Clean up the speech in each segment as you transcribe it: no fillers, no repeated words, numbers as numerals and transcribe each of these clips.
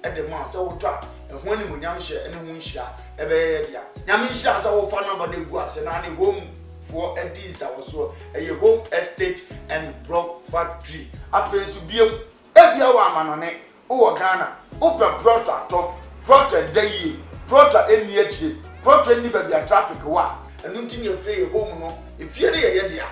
at the man so try and when you yam share and win share a bear. Yamin shares our fan number the was and any home for a deeds I was so a home estate and block factory. After to be a woman on it, oh Ghana, open prota top, prota day, prota any yet, prota any baby traffic wa, and until you play home no, if you're there,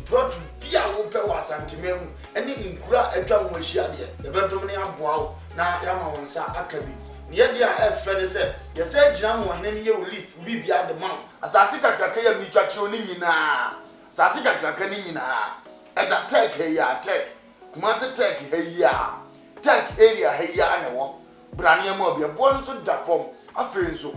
prota be a open was antimem, and in cra a drum was shared, the bedroom wow, now Yama sa Akabi. Yet, F. Freddy said, you said Jam one any year list will be at the mount. As I see a cracker, me touching na. Sassika Cracanina. At that tech, hey, ya, tech. Master tech, hey, ya. Tech area, hey, ya, and a walk. Brania Mobia, born so that form. I feel so.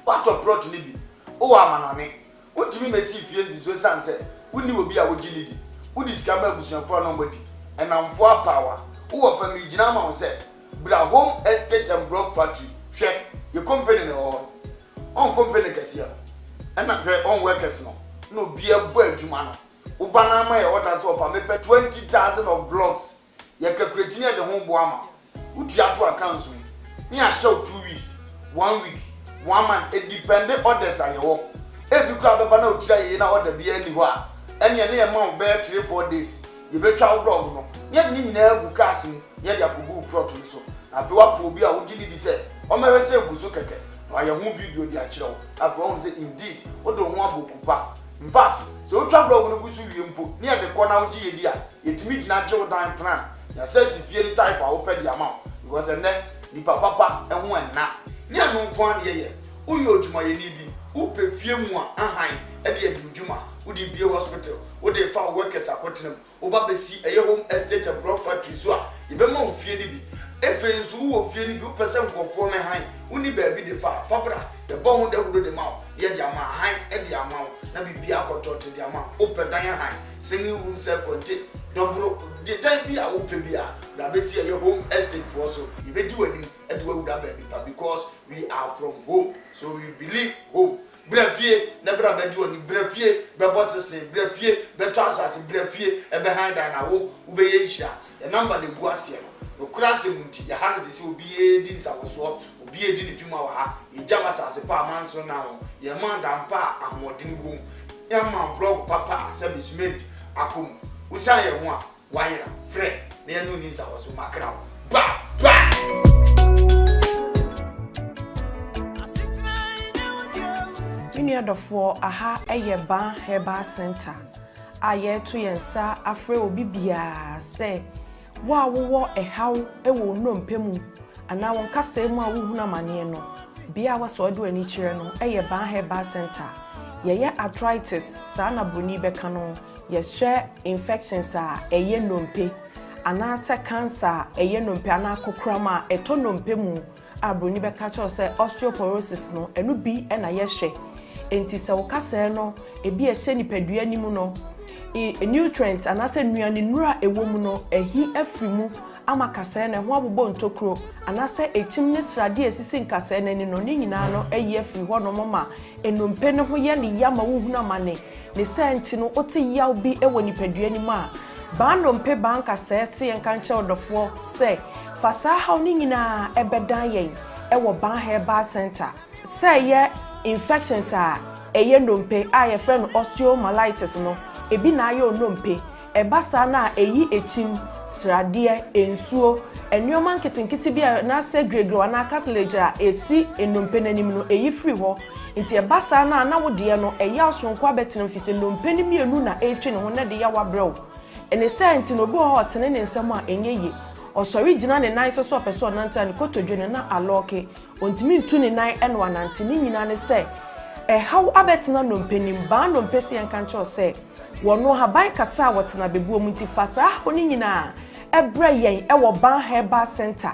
What a pro to Libby. Oh, I'm on it. What do you may see fields is sunset? Who knew be our agility? Who discovered was your for nobody? And I'm for power. Who offer me Jinama said? Bra home estate and block factory. Check your company or on company cassia. And not her own workers no be a boy to man. Ubana my orders of a make 20,000 of blocks. You can create the home boama. Would you have to account me? Me a show 2 weeks, 1 week, 1 month, it dependent orders on your home. Every crowd of no try in order be anywhere. And your name amount bear 3-4 days. You better blog no. Yet me never casting, yet you have to go pro to so. After what will be a would you say? Or may say Gusukeke. Why a movie video the actual. After all, say indeed, what don't want Bukupa. In fact, so travel over the Gusu near the corner of Gia. It meets natural time plan. You says if you type, I open the amount. Because and then the papa and one now. Near no point ye. Uyo Juma Yenibi, Upe Fiumwa, Ahai, Eddie Juma, would it be a hospital? Would they found workers at Cottenham? Over see a home estate and block factory, so you be more fearly. If who will feel good person for former high, only baby the fabra, the bone that would the mouth, yet the amount high at the amount, and be a control to the amount, open Diana high, singing room self contained. Don't the time be a open beer, that be see your home estate for so you may do anything and do that baby because we are from home, so we believe home. Brevier, never have do any brevier, bosses, brevier, betrasas, brevier, and behind an hour, Ubeisha, the number the Guasia. Crassi, the hands will be a din, I was what will be a din to my Jamas as a par man so now. Your man and pa and more din room. Young man broke papa, service made Akum. Usaya one, wire, Fred, near no needs I was so my crown. Bah! Junior the four, aha, a year bar, hair center. A year to yensa, afraid will be bia, say. Wa wo e haw e wo no mpemu ana won kasa mu a wo huna mane no bia wa so do ani kire no e ye ban herbal center ye arthritis sa na boni beka no ye hwe infections a e ye nompe ana se cancer e ye nompe ana kokrama e to nompe mu a boni beka cho se osteoporosis no enu bi e na ye hwe enti se wo kasa no e bi e hye nipadua nimu no nutrients and as a nuani nura ewomu no ehi afrimu ama kasa na ho abobɔ ntokro anase etim ne srade esisi nkasa na ni no ni nyina no eyi afri ho no mama enompe ne ho ye ne yama wo huna mane ne senti no oti yaw bi ewo nipadua ni ma ba nompe ban kasa se enka nche odofo se fasa ha ni nyina ebedan yen ewo ban herbal center se ye infections a eye nompe a ye friend osteomyelitis no ebi na ayo nompe ebasa na eyi echim srade ensuo enyoman kitinkiti bia na se gregro na cartilage a esi enompe nanim no eyi free ho nti ebasa na wode no eya osonko abetenam fise nompe ni mienu na etwe ne ho na de ya wabrɛw ene senti no bi ho otene ne nsɛm a enyeye osori gina ne nan so person nanta ne kotodwe na aloke ontimi ntu ne nan ene wanante ni nyina ne se how abetena nompe nim ba nompe se yanka ncho se wono haban kasa wotena bebu omunti fasa oni nyina ebre yen ewo ban herbal center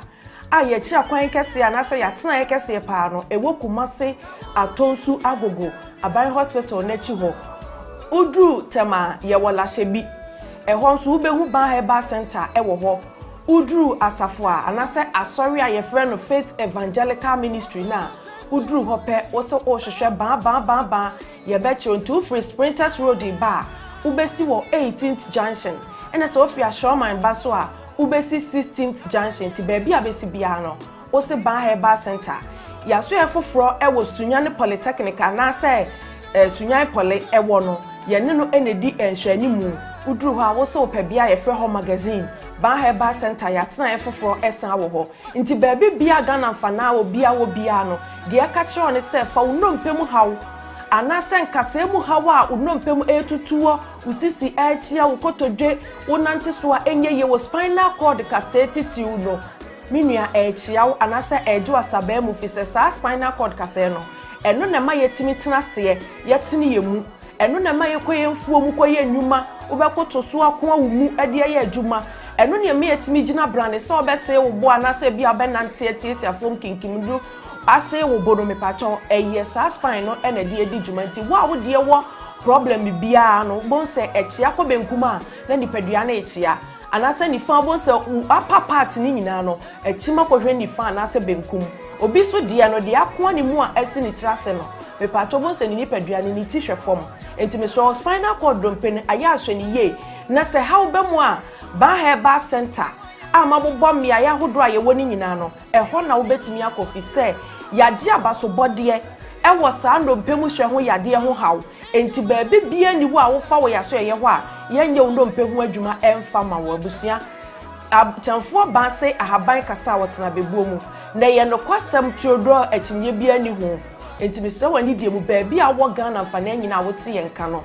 a ye kira kwan kese anase yatena ye kese pa no ewo kumase atonsu agogo aban hospital na chi ho udru tema ye wola hyebi ehon nso ubehu ban herbal center ewo ho udru asafo a anase asori a ye frɛ no Faith Evangelical Ministry na udru hope wo hwehwe ban ye bechi onto free Sprinters Road ba ubesi wo 18th junction ena so ofia Showman ba so a ubesi 16th junction ti baby abesi bia no wo se ban herbal center ya so e foforo e wo Sunyane Polytechnic na say Sunyane Poly e wo no ye ne no enedi enhwani mu uduru ho a wo se opabia ye frɛ ho magazine ban herbal center ya tena e foforo esan wo ho nti baabi bia Ghana mfana wo bia no de aka kire ne se fa wo nompem hawo ana senkase mu hawa unompem etutuo usisi achia ukotodwe unanti so enye ye wo spinal cord kaseti ti uno minua achia ana se edu asaba mu fi se sa spinal cord kase no eno na ma yetimi tena se yetini yemu eno na ma yekoye mfuo mu koye nnwuma ubekoto so akon awumu ade ye adwuma eno na ma yetimi gina brand se obese wo bo ana se bia benante etieti afom kinkimdu ase wo bono me patron eye sa spine no ena de edi djumanti wo de wo problem bia no bon se echia ko benkuma na nipadua na echia anase ni fa bon se upper part ni nyina no echima ko hwe ni fa anase benkum obi so de no de akon ni mu a esi ni trase no me patron bon se ni nipadua ni ti hwe fom enti me so spinal cord dompen aya ahwe ni ye na se ha wo be mu a ban herbal center amabobọ mmia ya hodo a ye woni nyina no eho na wo betimi akofi se yade abaso bode e wo saa ndompem hwe ho yade ho haw enti baabi bia ni wo a wo fa wo yaso ye ho a yenye wo ndompem ho adwuma emfa ma wo abusua chamfo ba se ahaban kasa wotena bebuo mu na ye no kwasam tuodo akinye bia ni ho enti me se wani die mu baabi a wo Ghana fa na nyina wo te yenka no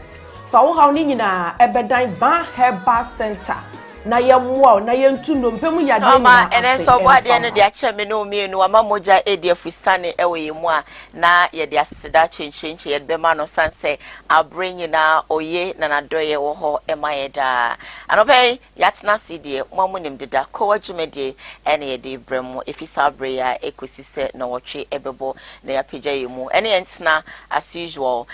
fa wo haw ni nyina ebedan ban herbal center na ye mwa na ye ntu ndompem yade nyina ma ene so bo ade no de ache me no mienu ama moja edi afusane ewe ye mu a na ye de aseda chenchenche ye be ma no sanse abrenyi na oye na nadoye wo ho ema ye da anope yatna sidie mo nim deda Koowaa Jumede ene ye de bremu efisa bre ya ekosise na wotwe ebebo na ya pagya ye mu ene entna as usual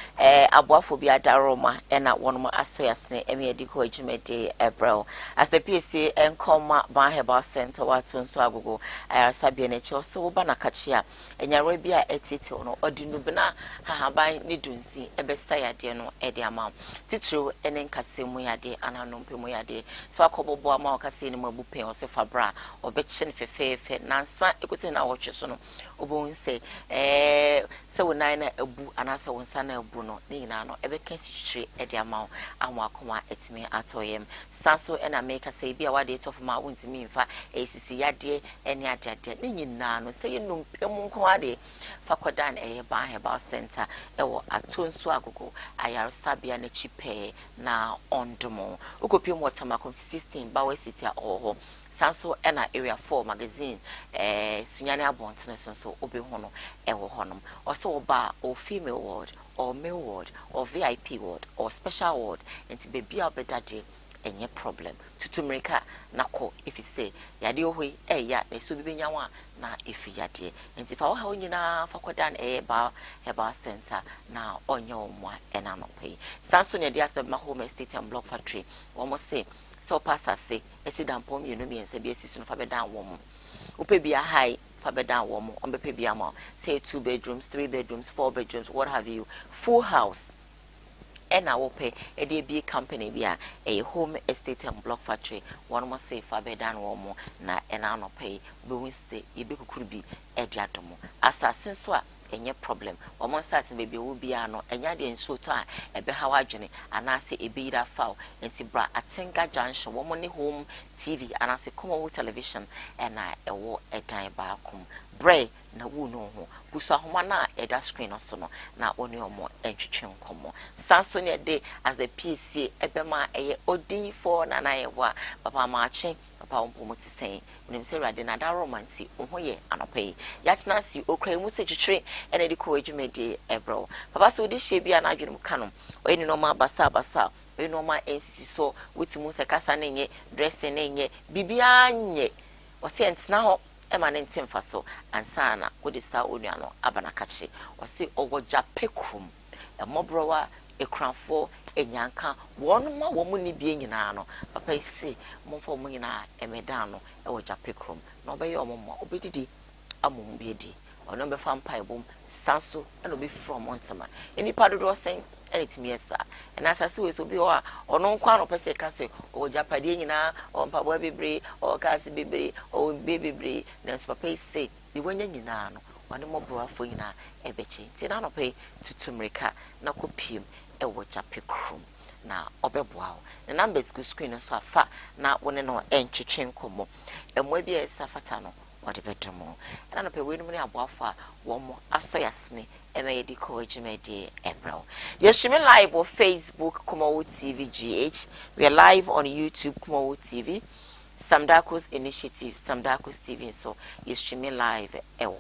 aboafo bi adaroma ena wonom asoyasne eme ye de Koowaa Jumede ebrel as the PSA enkoma ban herbal center watu nso agogo ayarasabia na che so ba na kachia enyare bia etiti no odinu bina hahaban ni dunsi ebesa yade no ede ama titru ene nkasemu yade ananompe yade so akobobo ama okase ni mabupen o se fabra obeche ne fefefe nansa ekote na wotwe so no obon se se wonan na abu anasa wonsa na abu no ni nyina no ebeka titri ede ama anwa akoma etimi atoyem sanso ena make say bia wade to ma wontimi mfa esisi yade ene adade ni nyina no se yenum pemu nko ade fakodan ban herbal center ewo atonso agogo ayarsabia na chipe na ondomo ukopim watermark 16 bawe city a oho sanso ena area 4 magazine Sunyane abontene so obi hono ewo honom oso oba o female ward or male ward or VIP ward or special ward enti baby obedade enye problem tutumrika nako if you say yade ohwe ya na so bibenya wa na ifi yade enti fa wo ha onyina fakodan ba herbal center na onye omwa ena no pay sanso ne dia asem home estate and block factory wo mo say so passa say eti dampom you know me ense bi esisu no fa bedan wo mo upe bia high fa bedan wo mo on be pe bia mo say 2 bedrooms 3 bedrooms 4 bedrooms what have you full house ena wope ede bi company bia a home estate and block factory one mo say fa bedan wo mo na ena no pay be we say ye be kukuru bi ede adomo assassin so a enye problem omo start baby wo bia no enya de nso to a ebe ha wadwene anase ebe ira foul enti bra atenga junction wo mo ne home TV anase Koowaa television ena ewo edan ba akom bre na wo no ho buso ahoma na eda screen no so no na oni omo entwetwe nkomo sanso ne de as the PCA ebema eye odin for na na yewa papa maachi papa ompo ti sen unim se rade na da romanti ho ye anopai yatena si okra mu se twetwe ena de Koowaa Jumede ebro papa so di hye bia na adwene mu kanom oyeni no ma basa oyeni no ma ensi so wutimu se kasa na nye dressing na nye bibia nye wose entena ho ema ne ntemfa so ansana wode sa onua no abana kache wose owo japekrum emobrowa ekranfo enyanka wonma wo mu ni bie nyina no papa isi momfo mu nyina emedan no ewo japekrum no be ye ommo obedidi amom biedi ono be fa mpa ebom sanso eno be from ontama eni padodo sen enitimi esa na asase we so bi o ono nkwa no pese kase o japade nyina o mpabo bebre o kase bebre o bebre na papa isi the one nyina no one mo boafo nyina ebechi nti na no pay tutumrika na kopiem e wo japekrum na obeboa wo na number screen so afa na wone no entwetwe nkomo emwa bia esafata no wode bedomo na no pay we no ne aboafo a wo mo asoyasne emeyedi ko ejimedi ebro yeshime live on Facebook Koowaa TV GH. We are live on YouTube Koowaa TV. Samdako's initiative, Samdako's TV, so you're streaming live and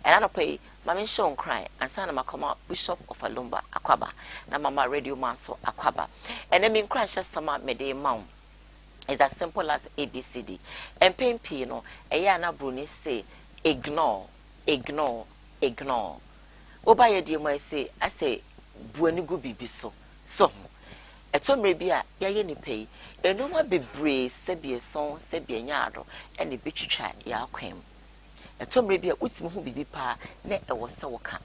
I don't pay Mammy Sean cry and Sana Makoma Bishop of Alumba Aquaba, na Mama Radio Manso Aquaba, and then mean crash sama mede mount. It's as simple as ABCD. And pain pino, a yana bruni say ignore. Oba ye dear I say buenigu bibiso. So etomre bia ya ye ni pay enoma bebre sebie son sebie nyaado ene betwitwa ya akwem etomre bia utimi hu bibi pa na ewo se woka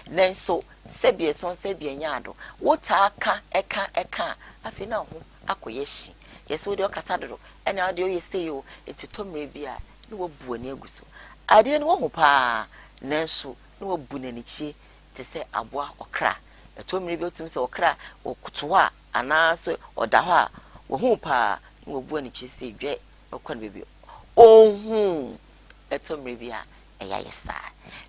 nanso sebie son sebie nyaado wota aka eka afi na ho akoye hyi yesi wo de okasa dodo ene ade o yesi yo etitomre bia ni wo bu ani aguso ade ni wo hu pa nanso ni wo bu nani chi te se aboa okra etomre bia otum se okra okutoa anaso odaho wo hu pa wo bu ani chise dwe okwan bebe ohun etomre bia eya yesa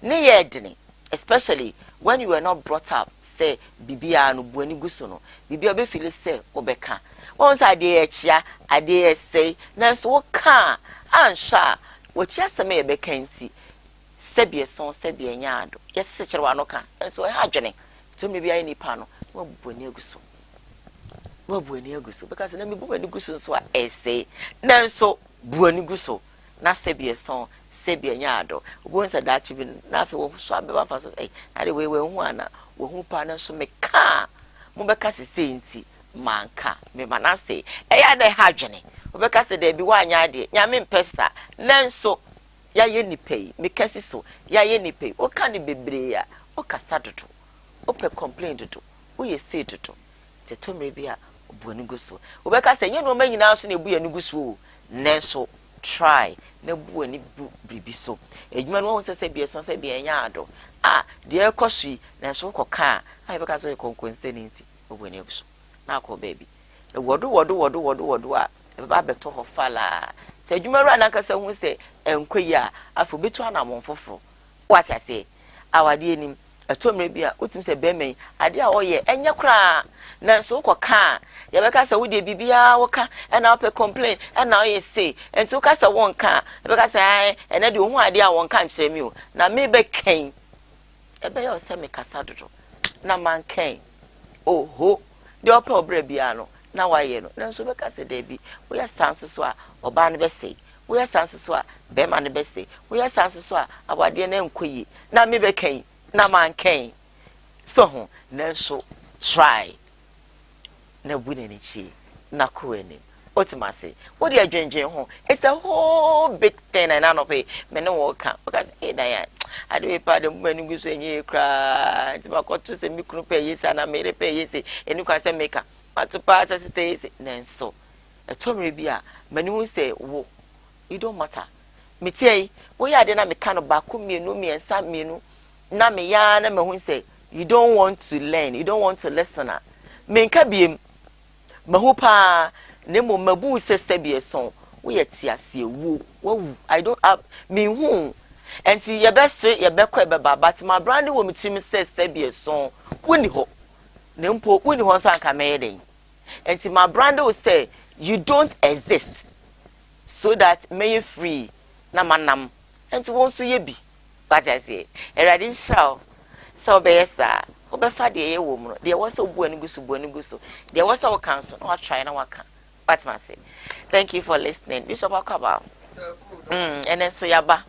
ne yedene especially when you were not brought up say bibia no bu ani guso no bibia be feel say obeka won say ade echia ade esei nanso wo ka ansha wo chia seme ebeka nti sebie son sebie nyaado yesi kire wa no ka nanso e ha dwene etomre bia ni pa no wo bu ani guso buani aguso because na me buani guso so ese nanso buani guso na sebie son sebie nyaado obo nsa da chibi na afi wo so abeba fa so na de we hu ana wo hu pa na so me ka mo beka sese nti manka me manase ya da ha dwene obeka se da bi wa anya de nyame mpesa nanso ya ye nipei me kasi so ya ye nipei o ka ne bebre ya o kasa dodo o pe complain dodo o ye say dodo tetomre bia buani guso obeka se nyeno ma nyina so na ebu yanu guso nenso try na buani bribi so ejuma no se se bie so se bie nyaado de ekosui nenso koka beka so konkonsenity obuani guso na akọ baby wodo a ba beto ho fala se ejuma ru anaka se hu se enkoyi a afo betu anamon foforo what I say awade enim etomre bia otim se bemen ade a oye enye kra na so koka ya beka se wo de bibia wo ka na ope complain na oye say enti wo ka se won ka beka se ene de hu ade a won ka nkire mi o na me be ken ebe ya o se me kasa dodo na man ken oho de ope obra bia no na waye no na so beka se da bi wo ya sanso so a oba ne be say wo ya sanso so a be ma ne be say wo ya sanso so a awade na enkoyi na me be ken na man ken so ho na so try na buna ni chi na koeni otimase what dey adwenjen ho it's a whole big thing and no pay me no wo ka because dan I do pa de mani guso enye kra ti ba ko to se mi kunu pay yesi na mere pay yesi eni kwa se meka matupa se yesi nenso etomre bi a mani hu se wo it don't matter me tie wo ya de na me ka no ba ko mienu miensa mienu na me ya na me hu se you don't want to learn you don't want to listen me nka biem mahupa nemo mabu sesebie son wo yeti ase wu wo I don't have me hu enti ye besre ye bekọ ebeba but my brand wo mitimi sesebie son woni ho nempo woni ho so anka meyeden enti my brand will say you don't exist so that may free na manam enti won so ye bi but I say erade show so be yesa obefa de ye wo mu no de was so buani guso de was so cancel no try na waka what man say thank you for listening Bishop Akaba and then so yaba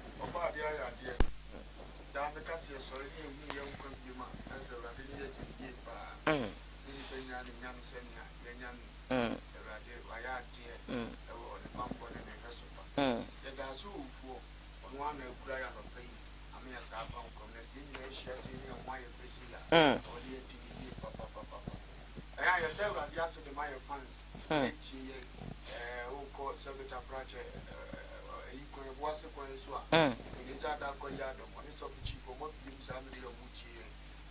iko e boase kwan so a e za da ko ya do mo ni so fi chi ko mo bi mu sa mi ya mu chi e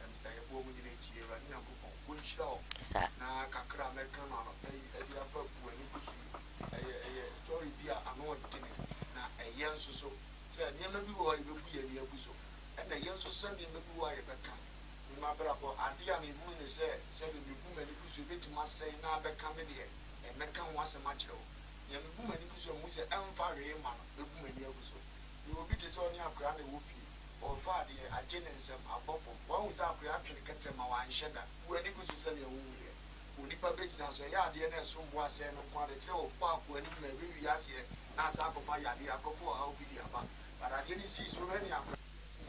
Mr. Yebo mu ni chi e ra ni ko ko nshira o na kakra me kan no e dia fa bu ani ku su story bi a ano tini na yen so so ni ma bi wo e bu ya ni agu so na yen so so ni ma bi wo e beka ma bra bo ade a me mu ni se bi bu ma ni ku su be ti ma sei na beka me de e me kan wa se ma kire ya me bu ma ni ku su mu se emfa re ma no be bu ma ni agu so ni obi te so ni akra na wo fi o fa de agenensem abofo wa hu sa akra atwe kete ma wa nheda wo ni ku su se ni wo ye onipa begina so ya ade na so mbo ase no kwa de o kwa kwa ni na be wi ase na sa akọfa ya de akọfo ha obi di aba bara de ni si so re ni akọ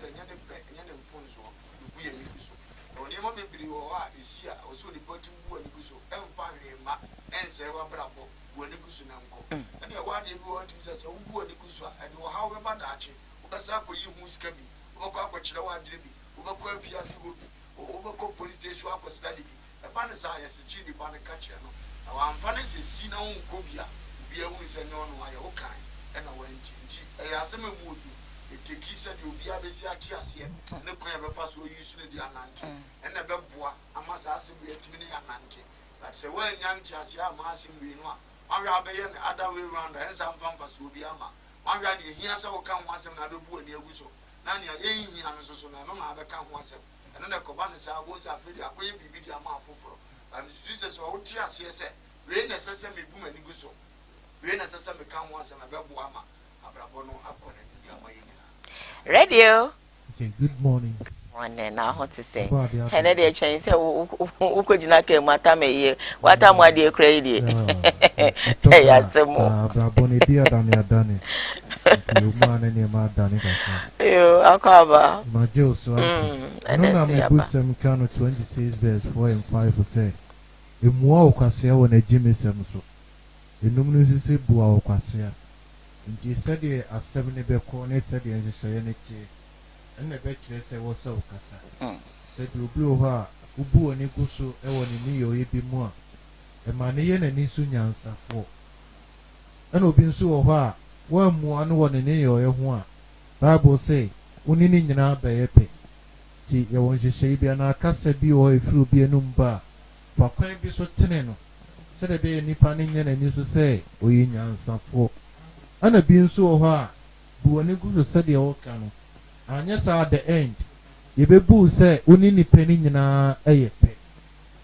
se nya de mpon so bu ye mi so oni mo bebiri wo ha esi a o so ni poti bu ani so emfa hwe ma ense wa brabo bu ani so na nko na de wa de bi wo tim se so bu ani so a de wo ha we ba da ache o ka sa ko yi hu ska bi o ko akọkire wa dire bi o ba ko afia se go bi o ba ko police station akọ study bi e ba ne sa ya se chi ni ba ne ka che no na wa amfa ne se si na nko bia bi e hu se no no aye o kan e na wa nti e ya se me mu odu eteki se de obi abesi ati ase ne kwan e be fa so yi su ne di anante e na be boa amasa ase bi etimi ne anante but se wa nyanti ase ama ase bi no a wa be ye ne other way round e sa mfa so obi ama wa de hia se wo kan ho asem na be bu ani agu so na ne ye hia no so na no na be kan ho asem ene na ko ba ne sa go sa fe di akoye bibi di ama afoforo and Jesus so wo ti ase se we na sese me bu mani gu so we na sese me kan ho asem na be bo ama abrabo no akone di ama ye radio. Okay, good morning. Morning. Now what to say? Hene de chen say wo ko jina ke mata me ye. Wata mo ade kra ye. Eh ya semo. Abrabo ne dia dani. Ti o ma na ne ma dani ka. Yo akaba. Ma je o so anti. No na me busem kan 26 verse 4 and 5 say. Emu a okwase wo na jimesem so. Enum no sisi bu a okwase a. Nti sɛdeɛ asɛm ne bɛkɔ ne sɛdeɛ nhyehyɛeɛ ne te ɛnna bɛkyerɛ sɛ wɔ sɛ wokasa sɛdeɛ obi wɔ hɔ a wobu w'ani gu so ɛwɔ ne nneyɛeɛ bi mu a ɛma ne yɛ n'ani so nyansafoɔ ɛna obi nso wɔ hɔ a woammua no wɔ ne nneyɛeɛ ho a Bible sɛ wo ne ne nyinaa bɛyɛ pɛ nti yɛwɔ nhyehyɛeɛ bi anaa kasa bi wɔ hɔ ɛfiri obi anom ba a fa kwan bi so tene no sɛdeɛ bɛyɛ nnipa ne nyɛ n'ani so sɛ ɔyɛ nyansafoɔ ana bi nso wɔ hɔ a bu w'ani gu so sɛdeɛ wɔka no anyɛ saa at the end yɛbɛbu sɛ wo ne nipa no nyinaa ɛyɛ pɛ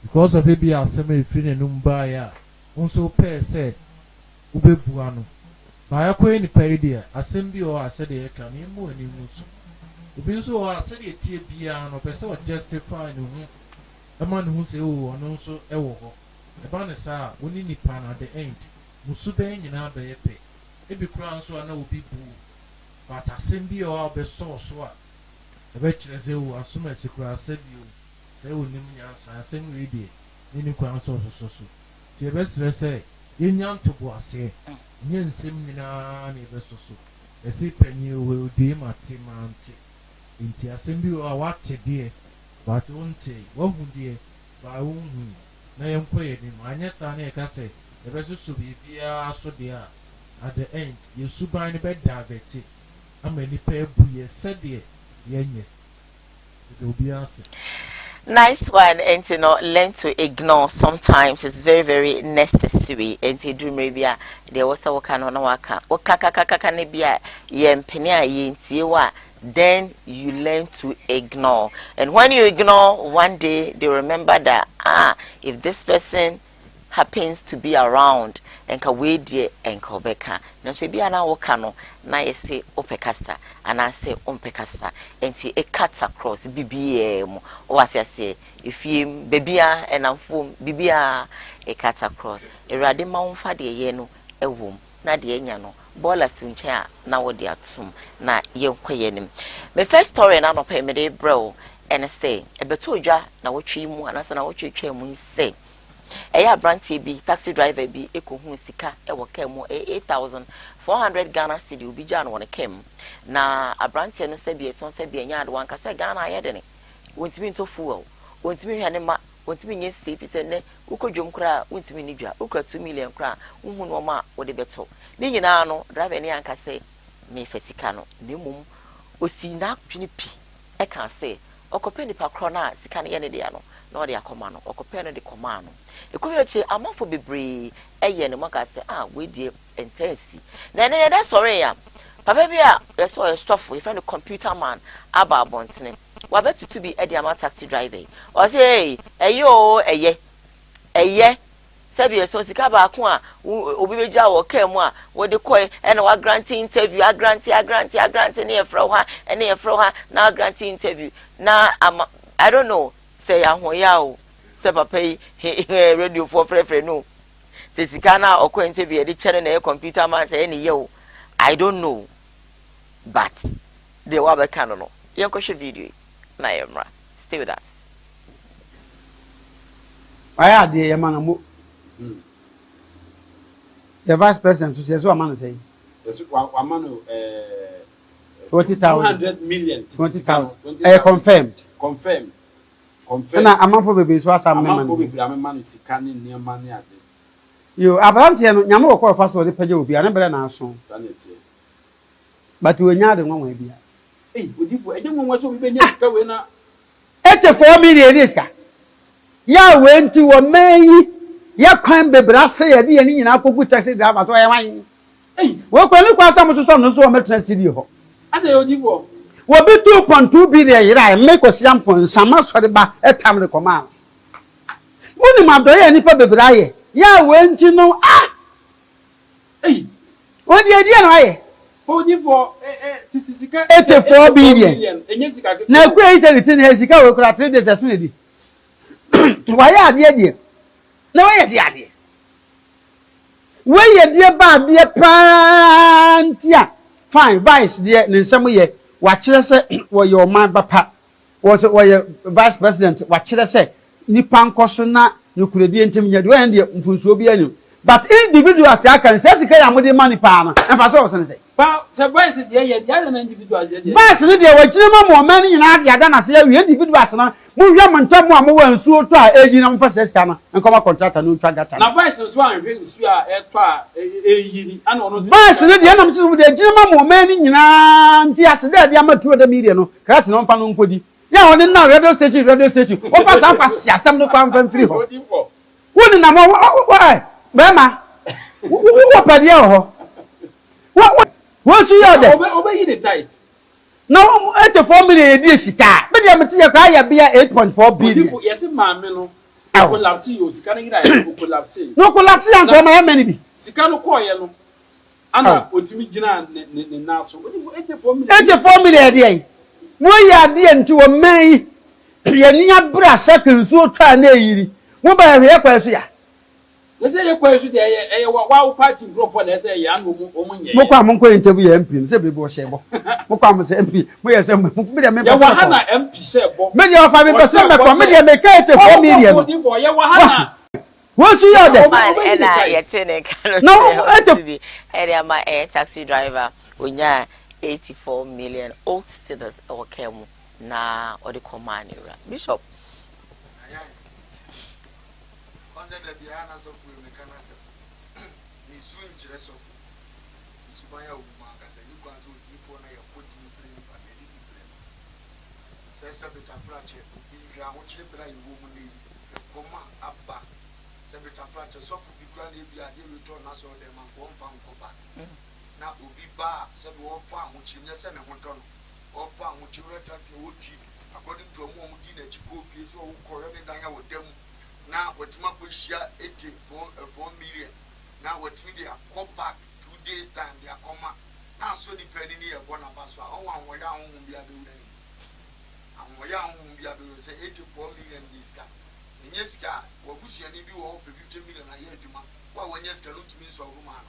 because of ebi asɛm a ɛfiri n'anum baeɛ a wo nso pɛɛ sɛ wobɛbua no ma yɛkɔyɛ nipa yi deɛ asɛm bi wɔ hɔ a sɛdeɛ yɛka no yɛmmɔ w'ani mu so obi nso wɔ hɔ a sɛdeɛ tie biara no ɔpɛ sɛ ɔjustify ne ho ɛma ne ho sɛ ɔno nso ɛwɔ hɔ ɛba ne saa a wo ne nipa no at the end musu bɛyɛ nyinaa bɛyɛ pɛ ebi kura nso ana obi bu but asɛm bi a ɔbɛsɔɔ so a ɛbɛkyerɛ sɛ wo asom asi kura asɛ bi o sɛ wo nim nyansa asɛm wei deɛ ne ne kwan so so nti ɛbɛsrɛ sɛ yɛnya ntobo aseɛ nyɛ nsɛm nyinaa na ɛbɛso so ɛsɛ panyin wɔ odue ma te ma nte nti asɛm bi a wate deɛ but wonte wahu deɛ ba wonhu na yɛnkɔ yɛ nim anyɛ saa na yɛka sɛ ɛbɛsoso biribiara so deɛ a at the end yesuban ne bɛda abɛte ama nipa ebu yɛ sɛdeɛ yɛnyɛ de obi ase. Nice one, and you know, learn to ignore sometimes. It's very, very necessary. And you do maybe there was a waka no waka. Waka nebia yempenia yintiwa. Then you learn to ignore. And when you ignore, one day they remember that if this person happens to be around and ka we die and ka obeka na so bia na wo ka no na ye se opekasa and I say ompekasa enti it cuts across bibia mu o wase ifiem bebia enamfom bibia it cuts across erade ma wonfa de ye no ewom na de enya no bola sunche a na wo de atum na ye nkwaye nim me first story na no pe me de bro and say ebeto odwa na wotwe mu anasa na wotwe mu say eya brantie bi taxi driver bi ekohu sika ewo kemu 8,400 Ghana cedi obi ja no won kem na abrantie no se bi eson se bi enya ade wanka se Ghana ayede ne wontimi nto fuel wontimi hwane ma wontimi nye safe se ne ukodwom kra wontimi ni dwa ukra 2 million kra unhu no ma wo de beto ni nyina no driver ni anka se me fesika no ne mum osi na adwene pi e kan say okope nipa kro na sika ne ye ne de ano na o de akoma no okope no de koma no ekobi che amafo bebre eye ne maka say we die intense na ne da sorry ya papa bia so stuff we find a computer man aba bontene wa betu to be e de ama taxi driver o say eye sabi so sika ba ko a obi beja wo ka mu a wo de koy e na wa granting interview a granting ne e fro ha e ne e fro ha na granting interview na I don't know say ahoya o say papa radio for frefre no say sika na okọ interview e de chere na e computer man say ne ye o I don't know but they were be kan no yen ko hwe video na yemra stay with us aya de yemana mo the vice president says so man say yes wa man 20,000 million 20,000 confirmed na amafo bebe so asam man amafo bebe amman sika ne niam ne ade yo abrante no nyame wo fa so de page obi ane bere na aso sanete but we nya de nwanwa bia odifo eje nwanwa so bi nya sika we na 84 million riska ya we nti wo meyi ya kwan bebra se ye de ni nyina kogu taxi driver so ye wan wo kwani kwa sam so no so metna studio ho ade odifo wo bi 2.2 billion yira me ko siam pon sama so de ba etam de koma woni ma do ye ni pa bebra ye ya we nti no wodi e dia no aye odifo titisika 84 billion enye sika na kwa ite ni sika we kura 3 days aso na di wa ya ade die na we ye die ade we ye die ba de pantia fine vice die ne nsem ye wa kire se wo ye oman papa wo ye vice president wa kire se nipa nkoso na nukuredi entim nya de we de mfunsuo bi ani but individuals ya kan say sika ya mode money pa na emfa so so say pa se vice de ye dia na individuals de vice ne de wa kire ma mo man nyina de ada na se ya we individuals na mo hwe mo ntam mo mo wansuo to a eji na mo fa sika na nkoma contractor no twa gata na vice so an hwe nsu a eto a eyiri ana ono vice ne de na mo se de gire ma mo man nyina nti ase de ama 200 million no krat no mfa no nkodi ya woni na radio station o pa sa fa siasam no kwa mfa mfiri ho woni na mo why Bema, what per year? What's your day? Obey the tight. No, 84 million years. But I'm telling you, I be 8.4 billion. Yes, mamma. I collapse you. Can I collapse? No collapse, and come my many. Sicano coil. Anna, what you mean, Naso? 84 million. 84 million a day. We are dear to a May. Piania brass seconds so tiny. What by a question? They say your question there, wow party group for they say young woman. Mokwa monko interview MP, say be bo shebo. Mokwa mo say MP, mo yes me Wahana MP say bo. Me dey offer me person me come me dey make 84 million. For your Wahana. What's your day? And I yet no to be area my taxi driver unya 84 million old citizens or kemu na or the command Bishop. The Diana's of Mechanism. Miss Swing Chereso, Subaya Umagas, and you can do deep on a putting plane and a living plane. Says Sabita Prache, be which liberal woman, Coma, Abba, Sabita Prache, so for the grand be a deal return us on them and 1 pound go back. Now, Ubi Bar, said 1 pound, which you never went on, or pound, which you return to Uchi, according to a woman dinner, Chico, please, or correct Daya with them. Now what my push 84 million. Now what me they come back 2 days time they are come. Now so depending here born about so I want where I won't be able to. And where I won't be able to say 84 million this guy. In yes car, what push you need you all 50 million a year to man. Why when yes can look to me so woman.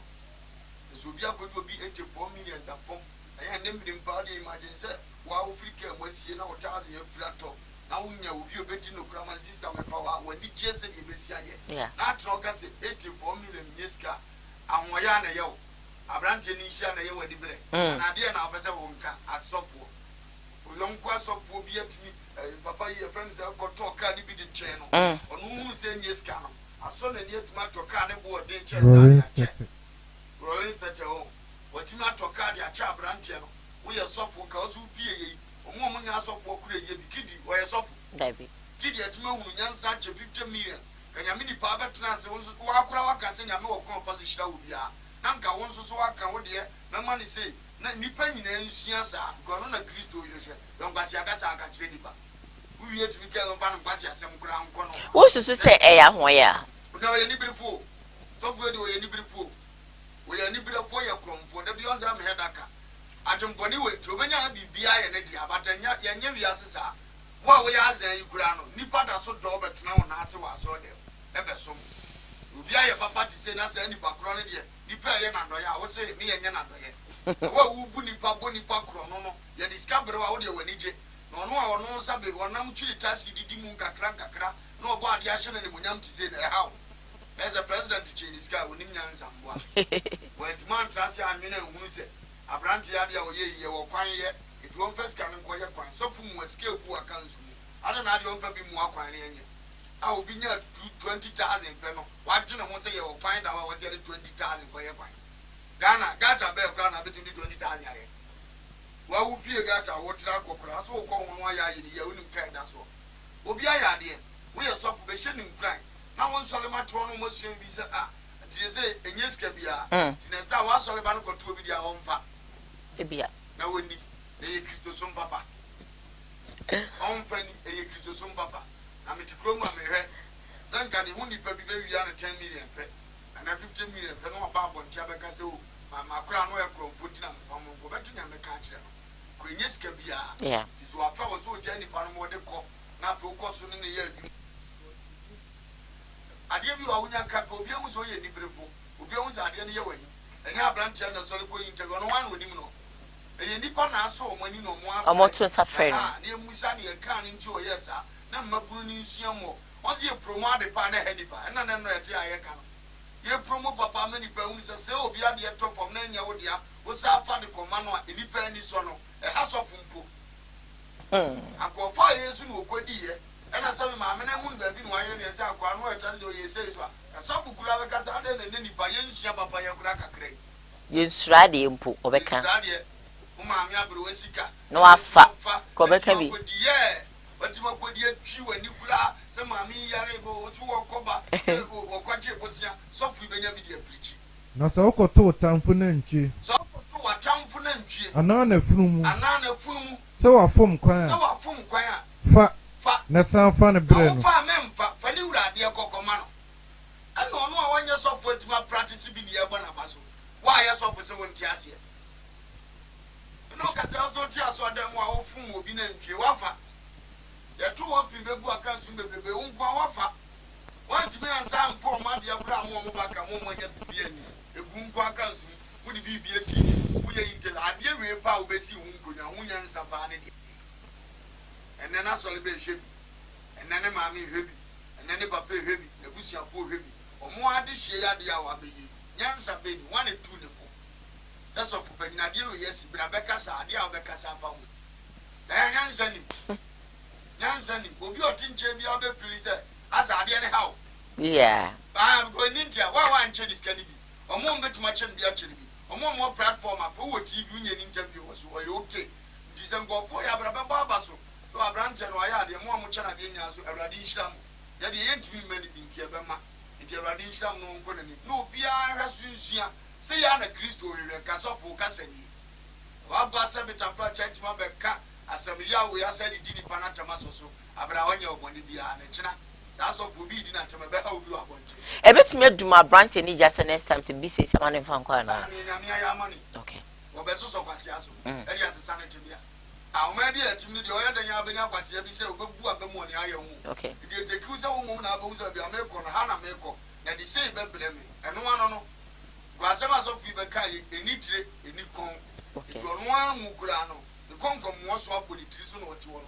So we are going to be 84 million that form. I am them in body imagine say wow Africa was here now Charles here flat top. Now we will be a bit in the grammar system power when the GSA is here. That's not 84 million years car. And Wayana yo. A branch in Ishana yo and the break. And I didn't have a software. We don't quite software be at me. Papa, your friends have got talk cardi be the channel. On who say yes can. A son and yet matter carnival day channel. Rolling such a home. watimi atoka de acha brantie no wo ye sofo ka osu pie yi omo mo nya sofo kure ye bi kidi wo ye sofo dabi kidi atima hunu nyansa che 50 million kanya mini pa betena se wonso wa akura waka se nyame wo kon pa se hira wo bia na nka wonso so waka wo de mema ni sei na nipa nyina nsua sa ko no na Kristo yehwe don kwasi akasa aka kire nipa wo wie timi ke no pa no kwasi asem kura nko no wo susu se eya hoya na wo ye ni brefo sofo de wo ye ni brefo wo ye ni brefo ye kromfo da bi onza me hedaka ajomponi we to benya na bibia ye ne dia abatanya ye nya wi asesa wo ya azan yi kura no nipa da so do betena wo na ase wa so de ebe som obi aye papa ti se na se nipa kro ne de nipa ye na do ya wo se me ye nya na do ye wo wu bu nipa kro no no ye discover wa wo de wani je no no a wono sabe wonam twiri tasi didi mu kakra no obo ade a hye ne munyam ti se na how as a president Chinese guy wonim nyanza mboa when man trust ya anwene ehunu se abranti ya de a oye ye wo kwan ye it won first kan ko ye kwan so fu mu scale ku akansu ada na de on fa bi mu akwan ne enye a obi nya 20,000 pe no wa dwene ho se ye wo kwan da wa se 20,000 ko ye kwan Ghana gata be kra na betim 20,000 aye wa wu pie gata wo tra kokora so ko ho no ya ye ni ya unim kan da so obi aya de we ye so fu be hye nim kran na won sole matro no mo suen bi se ti se enye ska bia ti na sta wa sole ba no ko to bi dia won fa e bia na woni na ye Kristo som papa on fa ni ye Kristo som papa na me ti kromu amehwe zan ka ni hu ni pa bi be wi ana 10 million pe na 15 million pe no ba bon ti abeka se o ma kura no e kromfo ti na mo ko beti nya me ka kire no ko enye ska bia ti so afa wo so je ni pa no mo de ko na pe ko so ne ye adu ade bi wa wonya ka pe obi ahu so ye nibrefo obi ahu sa ade ne ye wani enye abrantia na so le ko interview no wan onim no eye nipa na aso o mani no mo afa o mo to safari na emusa ne ka ne nti o yesa na maburu ni nsua mo o se ye promo ade pa na headi pa na no ete aye ka no ye promo papa mani pa hu se obi ade to fom na nya wo dia wo sa afa de koma no a nipa ni so no e ha so fumpo akofa yesu no okodi ye ena sabe ma amena mu nda bi no ayo ne se akwa no eta de oye se so asafu kura be kasa ade ne nipa yensua papa ya kura kakre yensura de mpo obeka uma ami abro wasika no afa ko beka bi watima kodi atwi wani kura se ma ami yare bo so wokoba se okwache bosia sofu benya bi de aprichi na sa okoto tamfu na ntwi so okoto watamfu na ntwi ana na funumu se wa fom kwan a fa na sanfa ne bre no fa memfa fa ni urade kokoma no ana ono a wanya sofu atima practice bi ne yebo na baso wa ya sofu se wonti ase no kase ozo ti aso adam wa ofum obi na ntwi wafa ya tu wo fi begu akansu bebrebe unkwa wafa wanti me ansa mpo ma de akura mo baka mo nya bibia ni egu nkwa akansu wudi bibia ti wo ye intel ade we pa wo besi unkonya wo nya nsa ba ne de enne na so le be hwebi enne ne ma me hwebi enne ne papa hwebi ebusia po hwebi omo ade hye ya de ya wa be yi nya nsa be ni 1 2 ne fo that's of panyina de we yes bra beka sa ade a beka sa fa wo nya nsa ni Nansani, obi otinche bi obe please asa ade ne hawo. Yeah. Go nintia, wa nche this can be. Omo mbetuma chen bi a chen bi. Omo platform apo wo TV unye interview so oye okay. Disengo fo ya bra baba baso. To abrante no aya de mo chen ade nya so awrade nhyiram. Ya de yentimi mani bi nkia bema. Nti awrade nhyiram no nko nani. No bia hwa sunsua. Se ya na Kristo wewe ka so fo ka sani. Wa ba se betapra church ma be ka asami ya we asa di ni panatama so abra wanya oboni bia na kina that's of obi di na tama be ha obi abonche e betimi aduma branch ni just next time to be say man in fan kwa na ni ya money okay wo be so kwase aso e di asesa na tibia a o ma di atimi di o ya dan ya benya kwase bi say obebu abamu ni aye hu okay di teku say wo mum na abamu say bia me ko no ha na me ko na di say be ble me eno ano no kwase ma so fi be kai eni tire eni kon okay to no amu kura no konkom mo so abodi tiri so no wati wono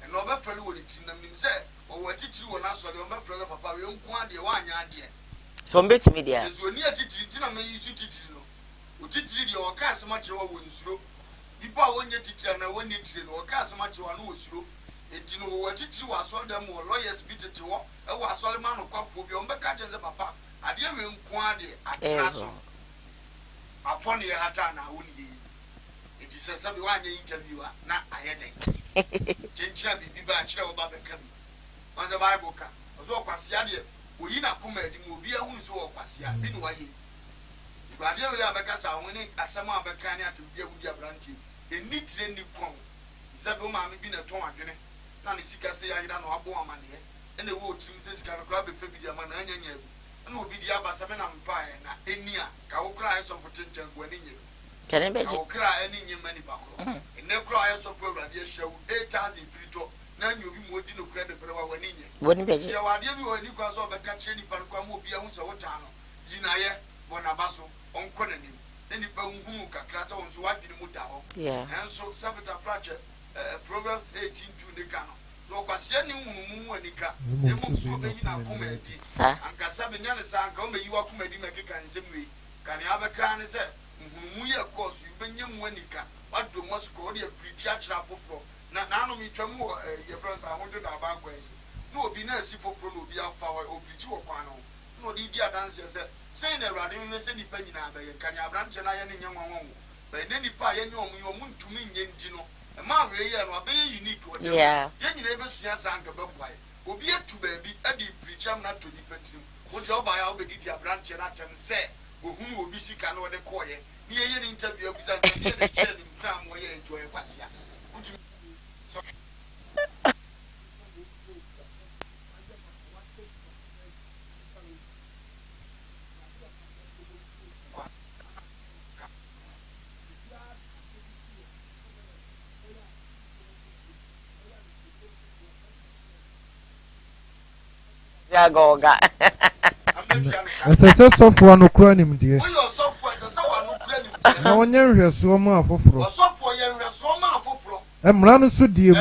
eno obefele wo tiri nam nim se wo watitiri wo na so de obefele papa we nku ade wa anya ade so mbetimi dia yeso ni atitiri tina me yisu titiri no otitiri de o ka asema kire wo nsuro ipa wonye titiri na woni tiri no o ka asema kire wo no osuro enti no wo watitiri wa so dem wo lawyers bitete wo e wo asole ma no kwafo bi o mbeka kyenze papa ade we nku ade atira so Upon your hata na wouldn't it is a subway interviewer, not I had it. Gentile be back about the coming. On the Bible, so Quasiadia, we not come at the movie who's all Quasia, been away. But here we are because I went a summer of a canyon to be with your brandy. A neat any pong. Sabuma been a ton again. None is say I don't know how born money. And the wood seems can grab a baby man and no video of a seven empire, and near Cow cries of potential when in you. Can I imagine? Cry any money back. And no cries of program, show 8,000 people. Now you be more dinner credit for our when in you. Wouldn't be You are the only cause of a country in Panquamo, Biamus or Tano. Ginaya, Bonabaso, on Conanim. Then the Pangumuka class on Swat in Mutao. Yeah. And so Sabata Project, Proverbs 18 to the canon. So, Quasiani Munika, you must be in our comedy. Sir. And Casabian San, come you are comedy maker in some way. Can you have a can say, Muya course, you bring him Monica, what do most call your preacher for? Now, me to more your brother, I wanted about ways. No, be nice if you be our power or preach or pano. No, the dear dancers saying a rather in the same penny now, can you branch and I am in your own. But any pie and your moon to me, Yentino. A man very unique. Yeah. You never see us anchor by. Will be a two baby, a deep preacher not to depend him. Would you buy out the detail branch and say, who will be sick and or the coy? Near an interview besides the chair in Cram where you enjoy a passia. Goga. As I said, so for no cranium, dear. Now, when you're so much for I'm running so dear.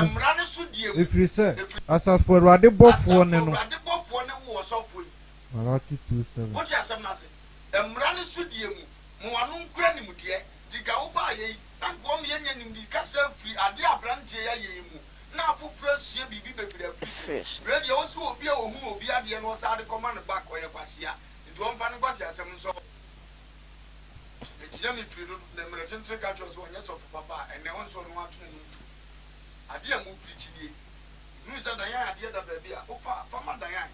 If you say, as for rather both one and lucky 27. What you have nothing? I'm running so dear. Moanum cranium, dear. The Gauba, and one yen in the castle free, a dear branch. Now, for press, you be fish. Ready also will be a who will be at the end was out of command back where you pass here. It won't find a pass here, some so. It's yummy for the merchant catchers 1 year of papa, and they also want to move. I dear move pretty. News of Diana, dear the baby, oh, Papa Diane.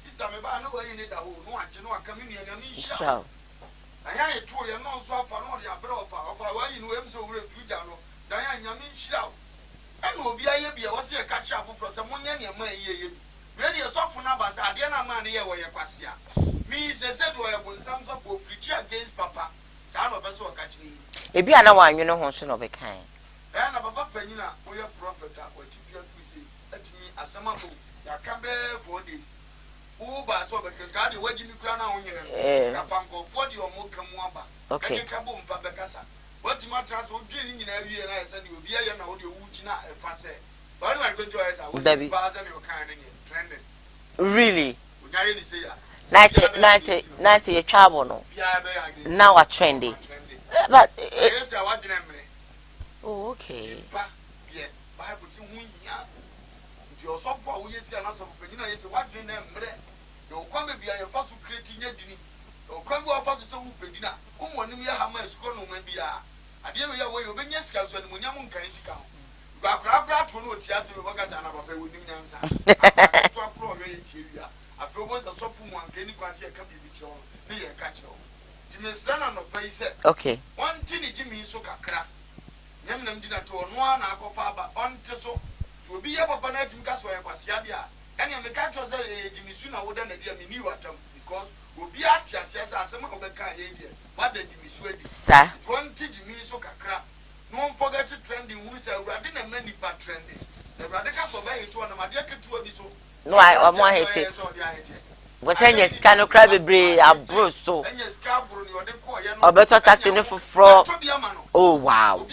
This time about no way you need a whole one, you know, a communion and show. I ain't true, you're not so far on your brother, why you know him so refugee. Diane, you mean shout. And will be a year, was a catch up for someone young and may ye. Ready a soft numbers, I dare not man here where you pass here. Me said, when some sort of preacher against Papa, some of us will catch me. If you are no one, you know, Honson of a kind. And a Papa Penina, or your prophet, or Tipian Pussy, let me as some of you, come there for this. Uba, so the Kagadi, where Jimmy Crown on you, Capango, 40 or more Kamuaba. Okay, Kabum Fabacasa. What's my transport drilling in a year and I send you beer and audio Uchina and Passe? But I'm going to ask, I will be pass and your kind of trending. Really? Nice, nice, your travel. No, now a trendy. But yes, I want to name. Oh, okay. Yeah, Bible saying, your software, we see another opinion. Is what you name, you'll come be a fast creating your dinner. Or come go fast so dinner. When we have my school, maybe I dear way you been yes, when you can come. But to know Tias and Wagas and our with him answer. To a pro interior. I feel once a soft one can you can see a copy of your be a catcher. Jimmy Stan on the face. Okay. One tinny Jimmy so crack. Yamnam dinner to one alcohol father on Teso. So be able to net him castle and Pasiadia. And in the catcher was a Jimmy sooner wouldn't a dear me knew at him because. Be at yes, as some of the kind idea. What did you sweat? Sir, 20 Jimmy so crap. No forget to trending who said, I didn't many part trending. The radicals obey it one of my dear to a biso. No, I'm more hated. Was any kind of crabby breed, a bruise so. And your scarborough, you're the core, or better taxing for fraud. Oh, wow.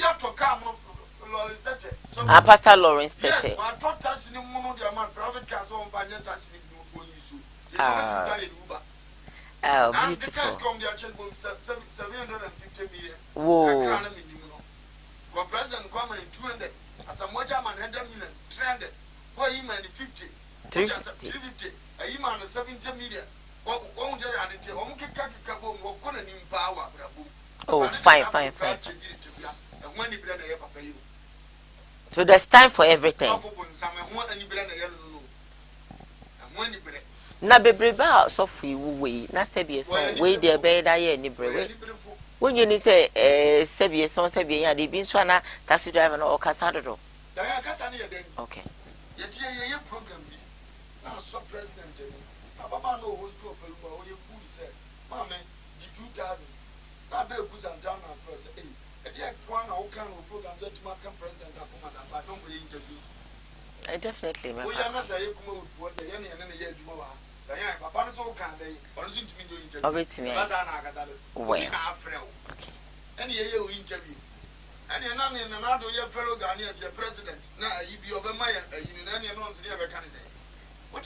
Pastor Lawrence, yes, I thought that's in the moon of the amount private castle on Banyan touching you. Oh, beautiful. 750 million. Whoa. For President Kwame 200, as a Moja man 100 million, 300. Why he man 50? 350. A man 70 million. What won't you add it? Won't kick a cabo, what couldn't in power, Brabu. Oh, fine. So there's time for everything. Na bebreba so free we na sebie so we dey be da ye ni brewe when you ni say sebie so sebie ya dey bin so na taxi driver no okasa dodo da ya kasa ne ye den okay ye tie ye program bi na so president ni baba no hospital pelu ba o ye good say mama di 2000 na be ku santan na first eh e dey one na o kan o program that ma kan president akoma da ba don go ye interview definitely we ya na say kuma o de ye ne ye adwuma wa yeah, Papa so can they or soon to be doing interview. Well, okay. And you interview. And you're not in another your fellow Ghanaians, your president. Now, you be over my you know, never can say.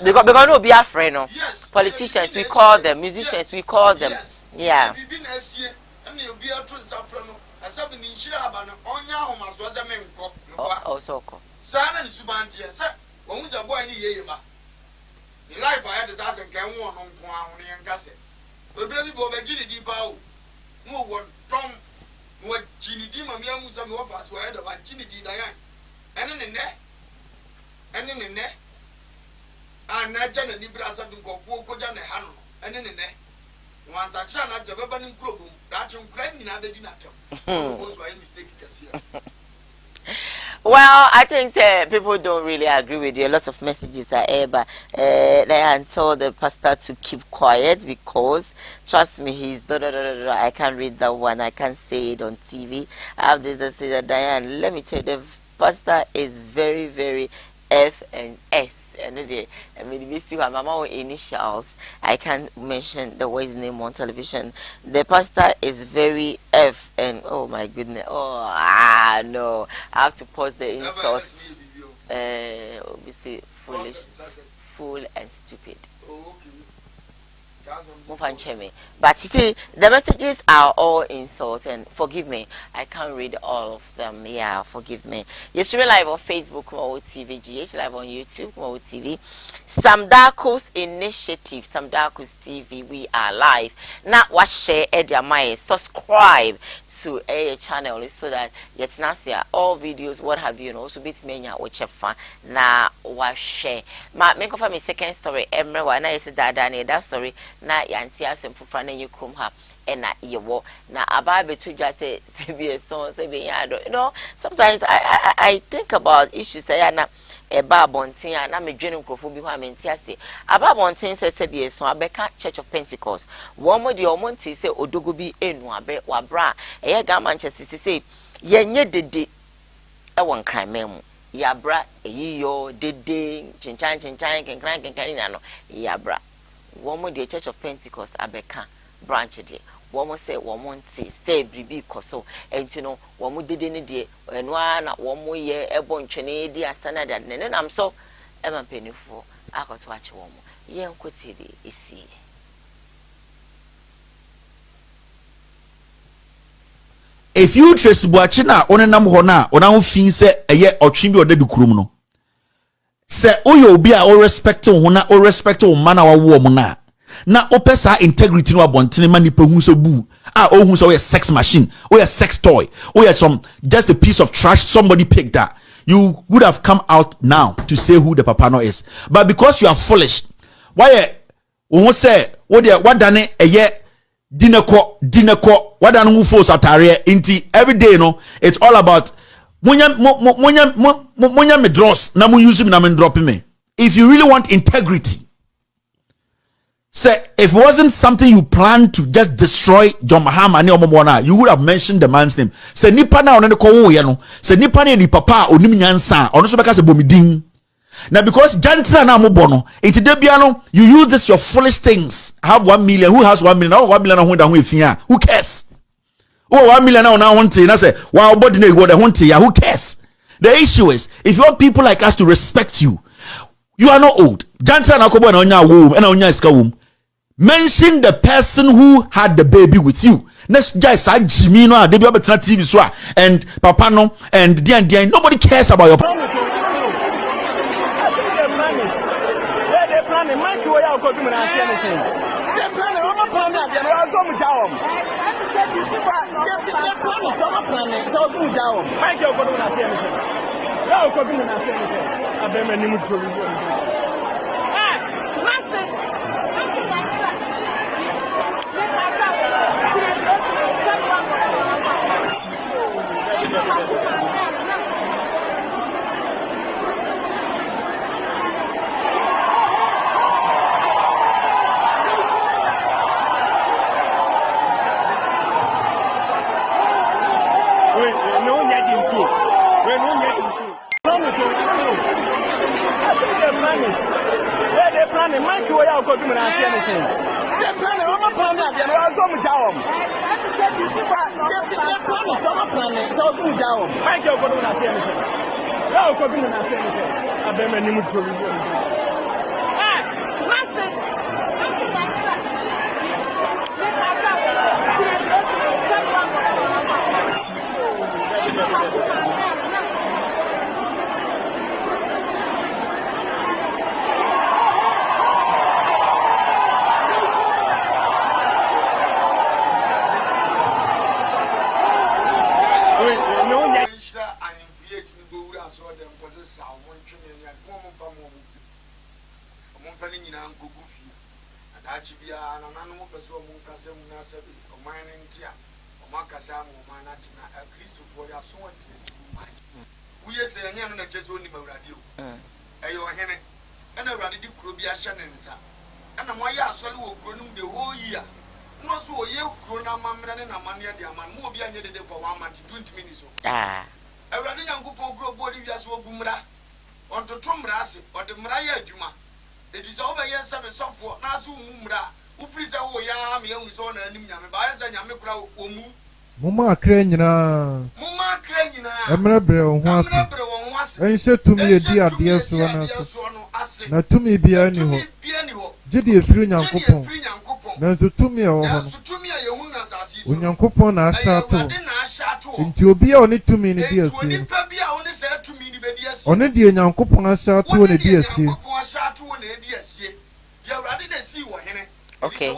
Because no be a friend, no. Yes. Politicians, we call them. Musicians, we call them. Yeah. You've been as here, and you'll be a twin soprano. As I've been in Shiraba, on your home as was a man. Oh, so. Son and Subantia, sir. When was a boy in the life I had to ask and can one on Kwani and Cassette. But Brother Bob and Ginny Depot, no one Tom, what Ginny Dima Miamus and offers were head of Ginny Diane. And in the net, and Najan and Libra something called Kojan and Hano, and in the net. Once I shall not have a burning problem, that you're crying in other dinner. Those were mistaken. Well, I think people don't really agree with you. Lots of messages are here, but they told the pastor to keep quiet because, trust me, he's I can't read that one. I can't say it on TV. I have this that say that Diane. Let me tell you, the pastor is very, very F and S. I mean, we still have my initials. I can't mention the way's name on television. The pastor is very F and oh my goodness. Oh no, I have to pause the insults. Obviously, fool and stupid. But you see, the messages are all insults, and forgive me, I can't read all of them. Yeah, forgive me. You're streaming live on Facebook, Koowaa TV, GH live on YouTube, Koowaa TV. Samdako's initiative, Samdako's TV, we are live. Now, share, subscribe to a channel so that yet now see all videos, what have you, and also bits mania which fan. Now, share. Make of my second story. Everyone, I said that story. Na yanti asempufra na yekrom ha na yewo na ababe to just say be a song say be yado. You know, sometimes I think about issues say na eba bontin na me dwene nkrofo bi ho amenti ase aba bontin say be a song abeka Church of Pentecost wo mo de omonti say odogo bi enu abe wabra eye ga Manchester say yenye dede e won kran memu yabra eyiyo dede chinchan kenkran na no yabra woman the Church of Pentecost abeka branch de woman say woman say bribi koso enti no woman dede ne de eno na woman ye ebontwene di asana da ne nam so e man penifo akoto ache woman ye nkwoti de esi if you trace buachi na onenam ho na ona ho fin se eye otwe bi odadu kurum no se oyo obi a o respect wo na o respect wo mana wa wo mo na opesa integrity no abontene manipa hu so bu a o hu so we sex machine or a sex toy or some just a piece of trash somebody picked that you would have come out now to say who the papa no is, but because you are foolish why who say what done a year dineko what done who force atare inti every day no it's all about munya me draws na mu use me na me drop me. If you really want integrity, say if it wasn't something you planned to just destroy John Mahama ni omobona, you would have mentioned the man's name. Say nipa na onene ko wo ye no, say nipa na ni papa onim nyansa ono so beka se bomidin. Now because jantra na mobo no, enti de bia no, you use this your foolish things. Have 1 million, who has 1 million? Oh, 1 million na ho efia. Who cares? Oh, 1 million now want to say, wow, body no go the hunty, who cares? The issue is, if you want people like us to respect you, you are not old. Jantra na kobo na onya womb, and onya iska womb. Mention the person who had the baby with you. Next guy say Jimmy no, they be able to TV so and papa no and dia nobody cares about your Mama Cranyina. Emre Brew was. And said to me, dear, dear, so not to me be any. Jiddy a free young coupon. Nanso to me or when young coupon are settled into be only 2 minutes. Only the young coupon are settled in a dear. Okay.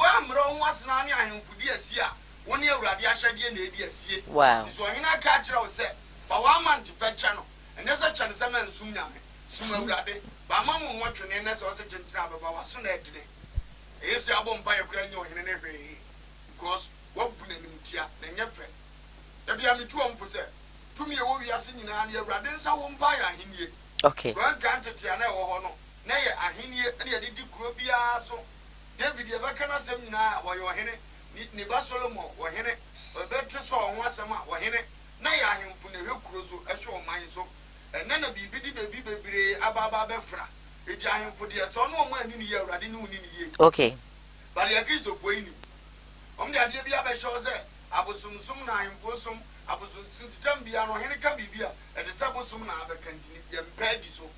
Wow. So I catch her say, for 1 month to pet channel, and there's a chance I'm soon young. Soon rather, but Mamma wants to name us or such a travel about soon today. Yes, I won't buy a grand new in every because what put in Tia, then your friend. There be only 2 for say. To me, all we are singing and your brothers, I won't buy a hinny. Okay. Grand can't Tiana or no. Nay, a hinny, and you did Grubia so. David, you ever can say now while you are henny, ni Basolomo or henny, or better so once a month or henny. Nay, I am from the real cruise, a show mine so, and then a baby ababa befra. It's I am for the son no man in the year, I didn't know in the year. Okay. But the accused of waiting. On the idea the other shows there, I was some nine bosom, I was soon to tell me, I know henny can be beer, and the sabosum now the continue, and petty so.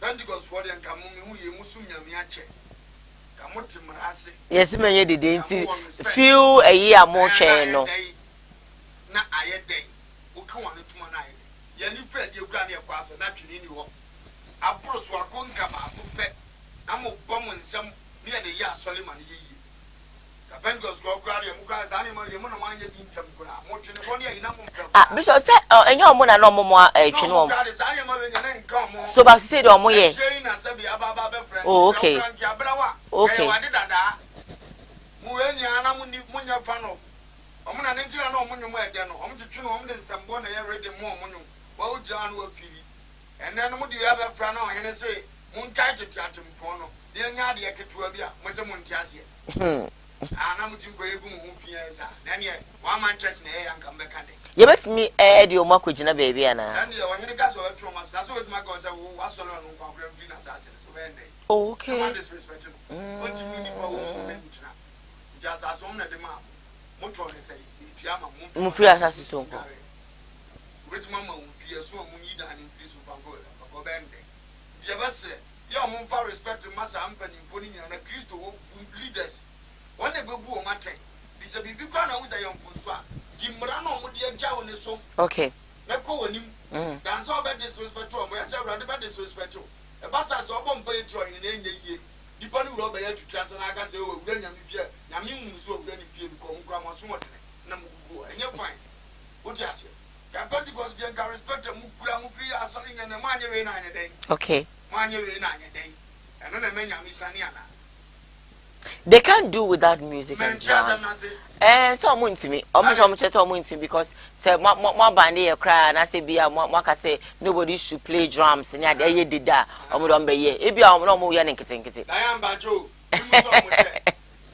Then goes for the come who you musum yamiache. Yes, many didn't see few a year more channel. Na aye day. Uka wanu tuma na aye. Yani Fred you granny a pass or naturally in you. Abro so akon kama abupe. Amo bomb and some near the ya Solomon ye. Kapengos go granny and Mukas animal, you want to mind your income. Montinonia in a Bishop said, and your mona no more a chino. So, but said, oh, moye. Oh, okay. Okay. Munya fano. Omuna nentira no munyu mo ede no. Omu twetwe omu de nsambo na ye ready mo munyu. Wa o jan wo firi. Enne no mu de ya be fra na ohene say mun kai tete mpon no. De nya de ketewa bi a mo se mun tiase. Ana mu tim ko egu mu fie sa. Na ne wa man church na e anka mbeka de. Ye bet me e de o makogina baby ana. Na ne ohene ga so atwo ma. Na so bet ma go say wa so no kwa fra mfi na sa se so be ndey. Okay. Come disrespect. What do you need for woman? Just as on the map. Motor say, if you are a free assassin. Which mamma will be a so need an increase of a band. The other said, your mom for respect to Master Ampany putting on a Christo leaders. One a good matter. This a big crown was a young Francois. Jim Morano would be a jow in the song. Okay. Let go on him. Dance all about disrespect to him. I said, rather about disrespect to him. A bastard saw one boy join in any year. The body rubber to trust and I can say, oh, when I'm here, Yamin was so very few come from a small. na mugu enye fine what you say ya Pentecost je ka respect mu kura mu free asori nyane manye we na anye den okay manye we na anye den eno na menya misani ana they can't do without music and dance. So I'm into me. Because say my band here cry and I say be say nobody should play drums and yeah did that. Don't be here. If you are no more yan kiti. I am Bajo.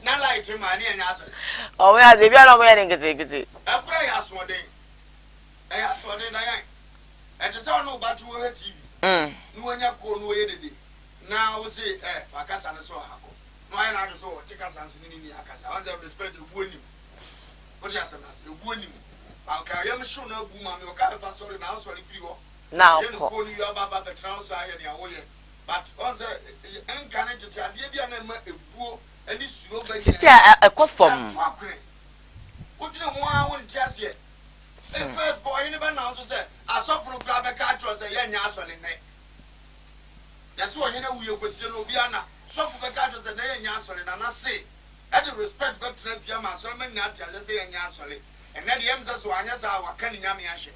Na light him and answer. Oh yeah, if you are no more yan kiti. I pray as one day. I ask one day I just don't know about TV. No one ya ko no yedidi. Now say akasa na so hako. No I na so tika sansi ni akasa. I want to respect the woni. What you say na the woni. Okay, I am sure na bu ma me o ka fa sorry na sorry free wo. Now You know you are baba the transfer here dia wo ye. But once encourage to ade bia na ma ebuo ani suo ba ni. See a kofom. What you want won tiase. First boy never now so say asofro grab a car to say ya nya asole ne. That's why you know we question obi ana sofro be car to say na ya nya asole na say I do respect God to the man so many na tia say ya nya asole. And na the emza so anya sa waka ni nyame ahye.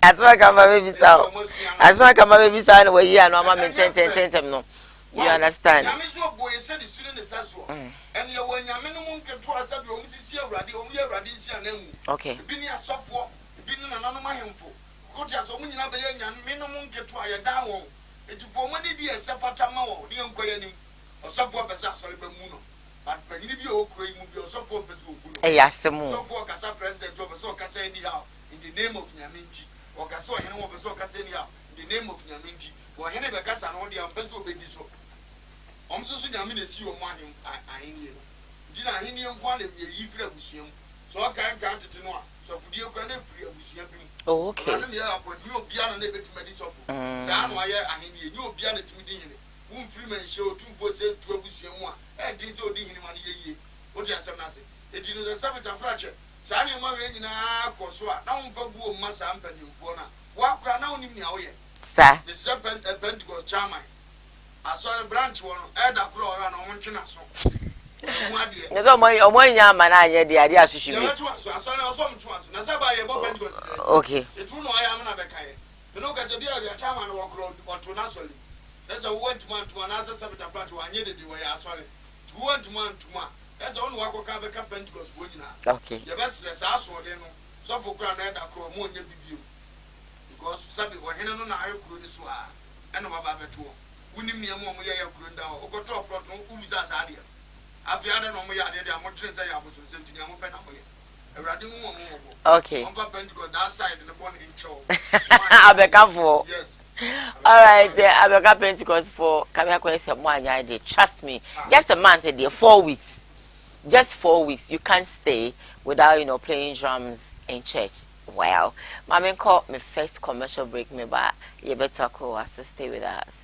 As well come baby so. As well come baby so we here no ma ten no. You understand? Nyame so boy say the student is so. And you when nyame no mun keto asa bi o mi sisi awrade o mi awrade si anamu. Okay. Bi ni asofo, bi ni nananom ahemfo. Ko tia so mun nyina be ye nyame no mun keto aye dan won. Eti fo mo ni di esefata ma wo, ni enkoya nim. Osofo pesa asole ba mu no. But panyini bi o kuro yi mu bi osofo pesa ogu no. Eyasemu. Osofo kasa president o pesa o kasa any how in the name of Nyaminti. O kasa o hene o pesa o kasa any how in the name of Nyaminti. O hene be kasa no de am pesa o be di so. Omsusu nyame na si o mo ahenie no. Dina ahenie nko na be yi fira busuam. So kan tete no a so kudie kwa na fira busuam bi. Oh okay. Na me ya apodi obi ana na betima di so. Sa anu aye ahenie ni obi ana timi di hene. Won firi man show tu mpo se tu abusuam a. Din se odi hene ma no yeye. O ti asem na se. Eti no the sabata frache. Sa anu ma we nyina akoso a na won fa bu o ma sa mpanimfo na. Wa kura na onim nia wo ye. Sir. The serpent Pentecost chairman. I saw a branch one, Eda Pro, and I want to know. There's no money, or money, man. I the idea. I saw some to us. Nasaba, okay. It's one I am another kind. You know, because the other chairman walk road or to Nasoli. That's a 1 month to another Sabbath branch. I needed the way I saw it. 2 months to one. That's all walk of a Pentecost. Okay. The best is also then. So for Grand Eda Pro, more than because Sabbath were hidden on our crew this one. And about the two. Unim ni amu ya kurunda okoto plot no ubiza sadia afiada no mo ya de am tire say abuso sentini am pe na mo ye awrade hu mo okay on papa go that side the born in chow abeka for yes all right abeka Pentecost for come here kwese mo anya dey trust me just a month there 4 weeks just 4 weeks you can't stay without playing drums in church. Well, mama call me first commercial break me but you better call us to stay with us.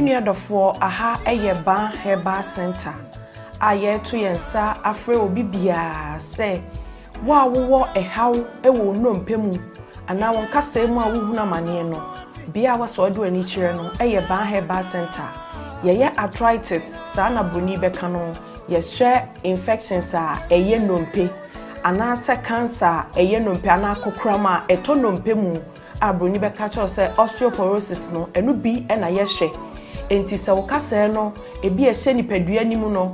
Nuadofo aha eye ban herbal center aye to yensa afre obi bia se wa wo ehaw ewo nnompemu ana won kasa mu a wohuna mane no bia waso do ani kire no eye ban herbal center ye arthritis sa na broni beka no ye hwe infections a eye nnompe ana se cancer eye nnompe ana kokrama eto nnompemu a broni beka cho se osteoporosis no enu bi na ye hwe enti se wo kasa no ebi ehye nipadua nimu no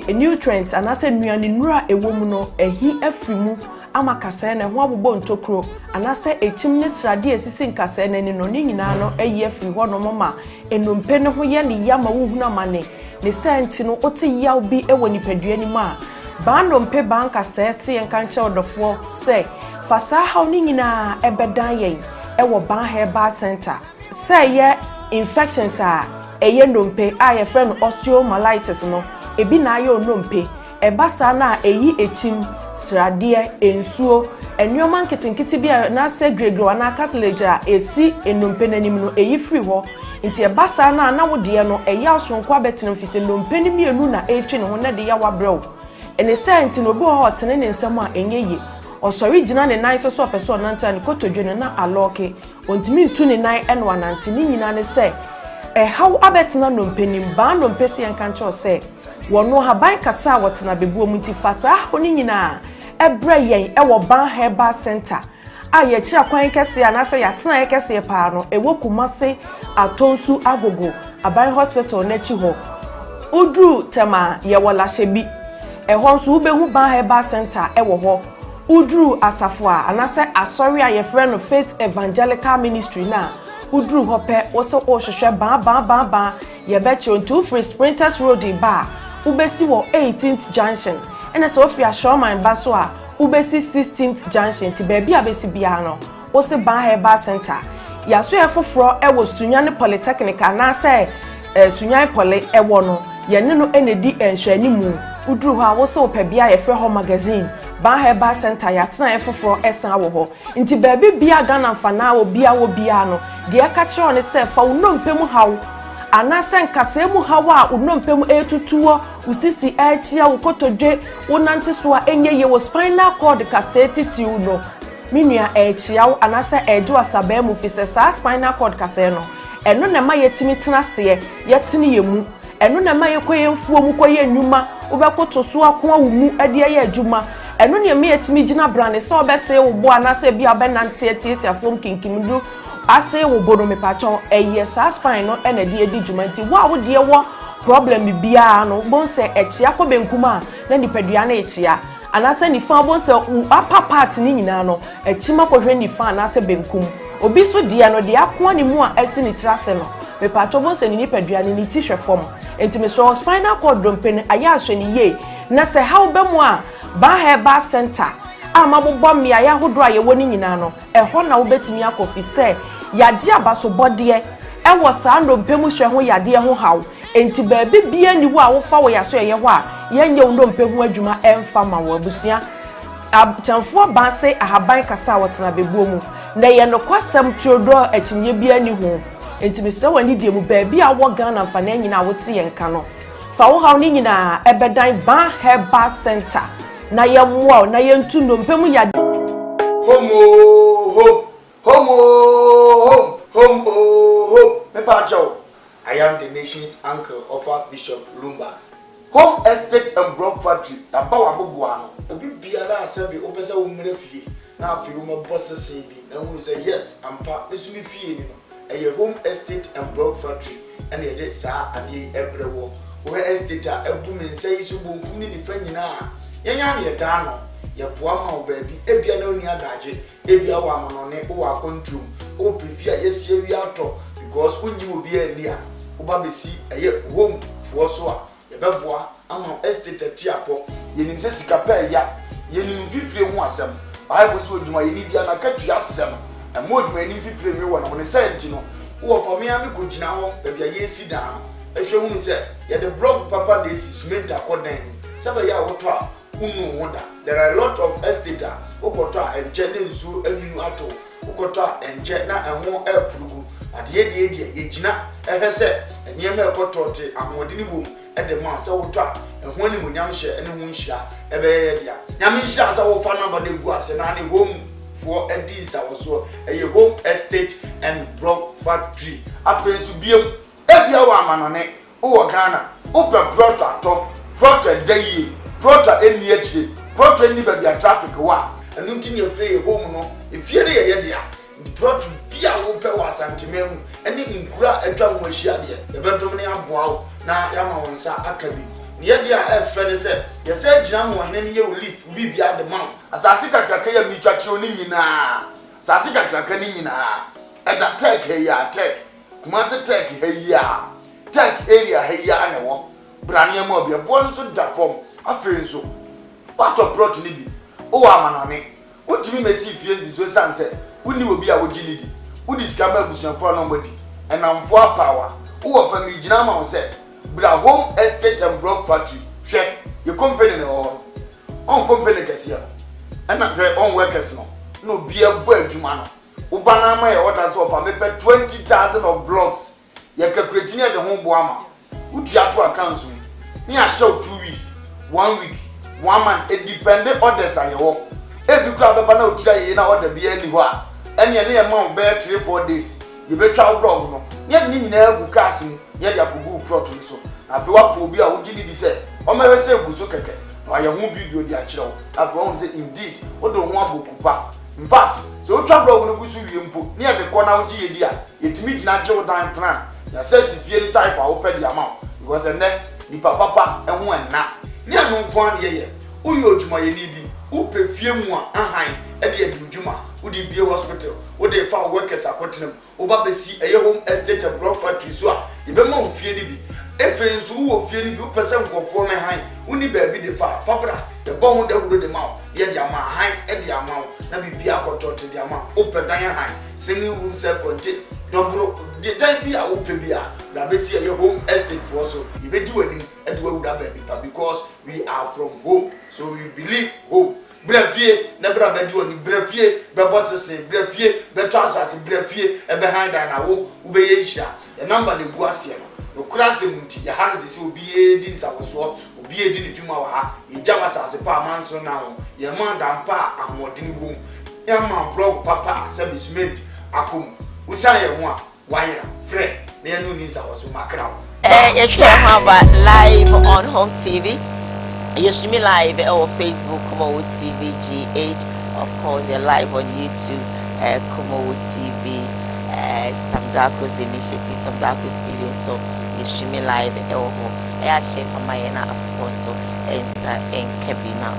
nutrients anase nnuane nura ewo mu no ehi afrimu ama kasa na ho abobɔ ntokro anase echim ne srade esisi nkasa na ni no ni nyina no eyi afri ho no mama enompe ne ho ye ne yama wo huna mane ne senti no oti yaw bi ewo nipadua nimu a ba nompe ba nkasa se yenka nche odofo se fasa ha ni nyina ebedan yen ewo ban herbal center se ye infections a eye ndompe a ye friend osteomyelitis no ebi na ayo ndompe ebasa na eyi echim srade ensuo enwoma nketinketi bia na se gregro na cartilage a esi endompe nanim no eyi free ho nti ebasa na wode no eya osonko abetene mfise ndompe ni mienu na etwe ne ho na de ya wabrew ene senti no bi ho otene ne nsem a enye ye osori gina ne nan so so person nanta ne kotodwe ne na aloke ontimi ntu ne nan ene wanante ni nyina ne se how abetena no mpenim ba no mpesi en kan cho se wono haban kasa wotena bebuo muti fasa oni nyina ebre yen e wo ban herbal center a ye chi akwan kese anase yatena ye kese pa no ewo kumase atonsu agogo aban hospital na chi ho udru tema ye wola shebi ho nso ubehu ban herbal center e wo ho udru asafo anase asori a ye frɛ no Faith Evangelical Ministry na udru hope wo se o hwehwe ban ye be chi onto free Sprinters Road ba ubesi wo 18th junction ene so ofia Showman ba so a ubesi 16th junction ti baby abesi bia no wo se ban herbal center ya so efoforo e wo Sunyane Polytechnic na se Sunyane Poly e wo no ye ne no enedi enhwani mu udru ho a wo se opabia ye frɛ ho magazine ban herbal center ya tena efoforo esan wo ho nti baby bia Ghana mfana wo bia no de aka kire ne se fa wo nompemu hawo anase nkase mu hawa unompem etutuo usisi achia ukotodwe wonante so a enye ye wo spinal cord kaseti ti uno minua achia anase edu asabe mu fise sa spinal cord kase no eno na ma yetimi tena se yetini yemu eno na ma yekoye mfuo mu koye nnuma ubekoto so akon awumu ade ye adwuma eno ne me yetimi gina brand se obese wo bo anase bia benante tietiafom kinkimdu ase wo bono me paton eye sa spine no ena de edi dwumanti wo de wo problem bia no bon se echia ko benkuma na nipadua na echia anase ni fa bon se upper part ni nyina no echima ko hwe ni fa anase benkum obi so de no de akon ni mu a esi ni trase no me paton bon se ni nipadua ni ti hwe fom enti me so spinal cord dompen aya ahwe ni ye na se how be mu a ba herbal center amabobọ mmia ya hodo a ye woni nyina no eho na wo betimi akofi se yade abaso bode e wo saa ndompemu hwe ho yade ho haw enti baabi bia ni wo a wo fa wo yaso ye ho a yenye ndompemu adwuma emfa ma wo abusua abchanfo ba se ahaban kasa wotena bebuo mu na ye no kwasam tuodo akinye bia ni ho enti me se wani die mu baabi a wo Ghana mfa na nyina wo te ye nka no fa wo haw ni nyina ebedan ban herbal center na ye mwa na ye ntu ndompemu yade Home. I am the nation's uncle of Bishop Lumba. Home estate and block factory. Abawa bobuano. Obi biara asabi opesa wo mre fie. Na afi wo boss say bi. Na wo say yes, ampa esu mi fie ni no. Eye home estate and block factory. And ye dey sa ade ebrewo. Wo estate a ebu men say so bonkum ni nifa nyina. Yenya na ye da no. Ye boa ma wo baabi ebia na oni adaje. Ebia wo amono ne wo akontrum. O previa yes ye wi ato because unyi obi ani a oba besi eye home fo so a ye beboa ama estate tiapo ye nim se sika pa ya ye nim fifire hu asem bible so oduma ye ni bia na katua asem e mo oduma ni fifire mi wo na woni senti no wo for me ami ko gina ho e bia ye si da e hwe hu se ye the block papa dey si cement akodan se ba ya wo to a unu woda there are a lot of estate a okoto a enje ne nsu aminu ato okoto a enje na enwo epurugu ade ye gina ehese eniyema ekoto te amodini bom ede ma se woto a eho ani munyam hye ene hu nhira ebeye dia nyam nhira se wo fa number na gu ase na ne home for edisa wo so eye home estate and block factory afensu biem ebia wa amanone wo Ghana ope proto dayi proto eni akire proto eni ba bia traffic wa enu ntini efre home no efie de ye dia proto bia wo pe wa santimemu eni nkura atwa mo ahia de ebetom ne aboa na ya ma wonsa akabi ye dia efre ne se ye se gina mo hene ne ye list bi bia de man asase kakraka ya mitwa kire oni nyina asase kakraka ni nyina eda tech he ya tech kuma se tech he ya tech area he ya ne wo brania mo bia bo so da form afenso wato proto ni bi o amanane otimi mesi fie nzizo sanse uni obi a wogini di udi skama abusuafo no mbodi enamfo apawa wo fa mi gina ma wo se bra home estate and block factory hwe ye company ne ho on company kase ana hwe on workers no bia bo adwuma no wo bana ma ye order so fa me pe 20,000 of blocks ye calculate ne de ho bo ama utu ato accounts ni a show 2 weeks 1 week 1 month it depend orders ayewo ebi kura beba na otira ye na order bia ni ho a ɛne ɛne ɛma bɛyɛ 3-4 days yɛbɛtwa blog no yɛde ne nyinaa gu cars mu yɛde akɔgu plot no so afei wapo obi a wogye ne di sɛ ɔmɛhwɛ sɛ egu so kɛkɛ na ɔyɛ ho video de akyerɛ wo afei wɔn sɛ indeed wode ho abɔ kupa in fact sɛ wotwa blog no gu so wie mpo ne yɛde kɔ na wogye yɛdi a yɛtumi gyina gye wo dan plan yɛsɛ si fie no type a wopɛ de ama wo because ɛnɛ nipa papa ɛho ɛnna ne ɛno nko a yɛyɛ woyɛ odwumayɛni bi wopɛ fie mu a ahan ɛde adi odwuma wode bie hospital wode fa workers akɔtenam woba bɛsi ɛyɛ home estate and block factory so a yɛbɛma wo fie no bi efe nso wo fie no bi wopɛ sɛ nkɔfoɔ no han woni baabi de fa fabra yɛbɔ ho dawuro de ma wo yɛde ama han ɛde ama wo na bibia akɔtɔte de ama wopɛ dan han single room self contained dobro de dan bi a wopɛ bi a na bɛsi ɛyɛ home estate for so yɛbɛdi w'anim ɛde wawura baabi pa because we are from home so we believe home brefie na bra bɛdi w'ani brefie bɛbɔ sese brefie bɛtɔ asase brefie ɛbɛ han dan na wo wobɛyɛ nhyira the number de gu aseɛ no okura se munti ya ha no sɛ obi edi nsawoso obi edi ne dwuma wa ha yɛgya wasase pa amanso na ho yɛma dampa ahoɔden wom yɛma blog papa sɛ cement akom usan yɛ ho a wayera frɛ na yɛno ni nsawoso makra wo yɛhwɛ ho aba live on home tv you stream me live on Facebook Koowaa TV G8 of course you're live on YouTube Koowaa TV Samdako's initiative Samdako's TV so you stream me live I share for my of course so in Kabina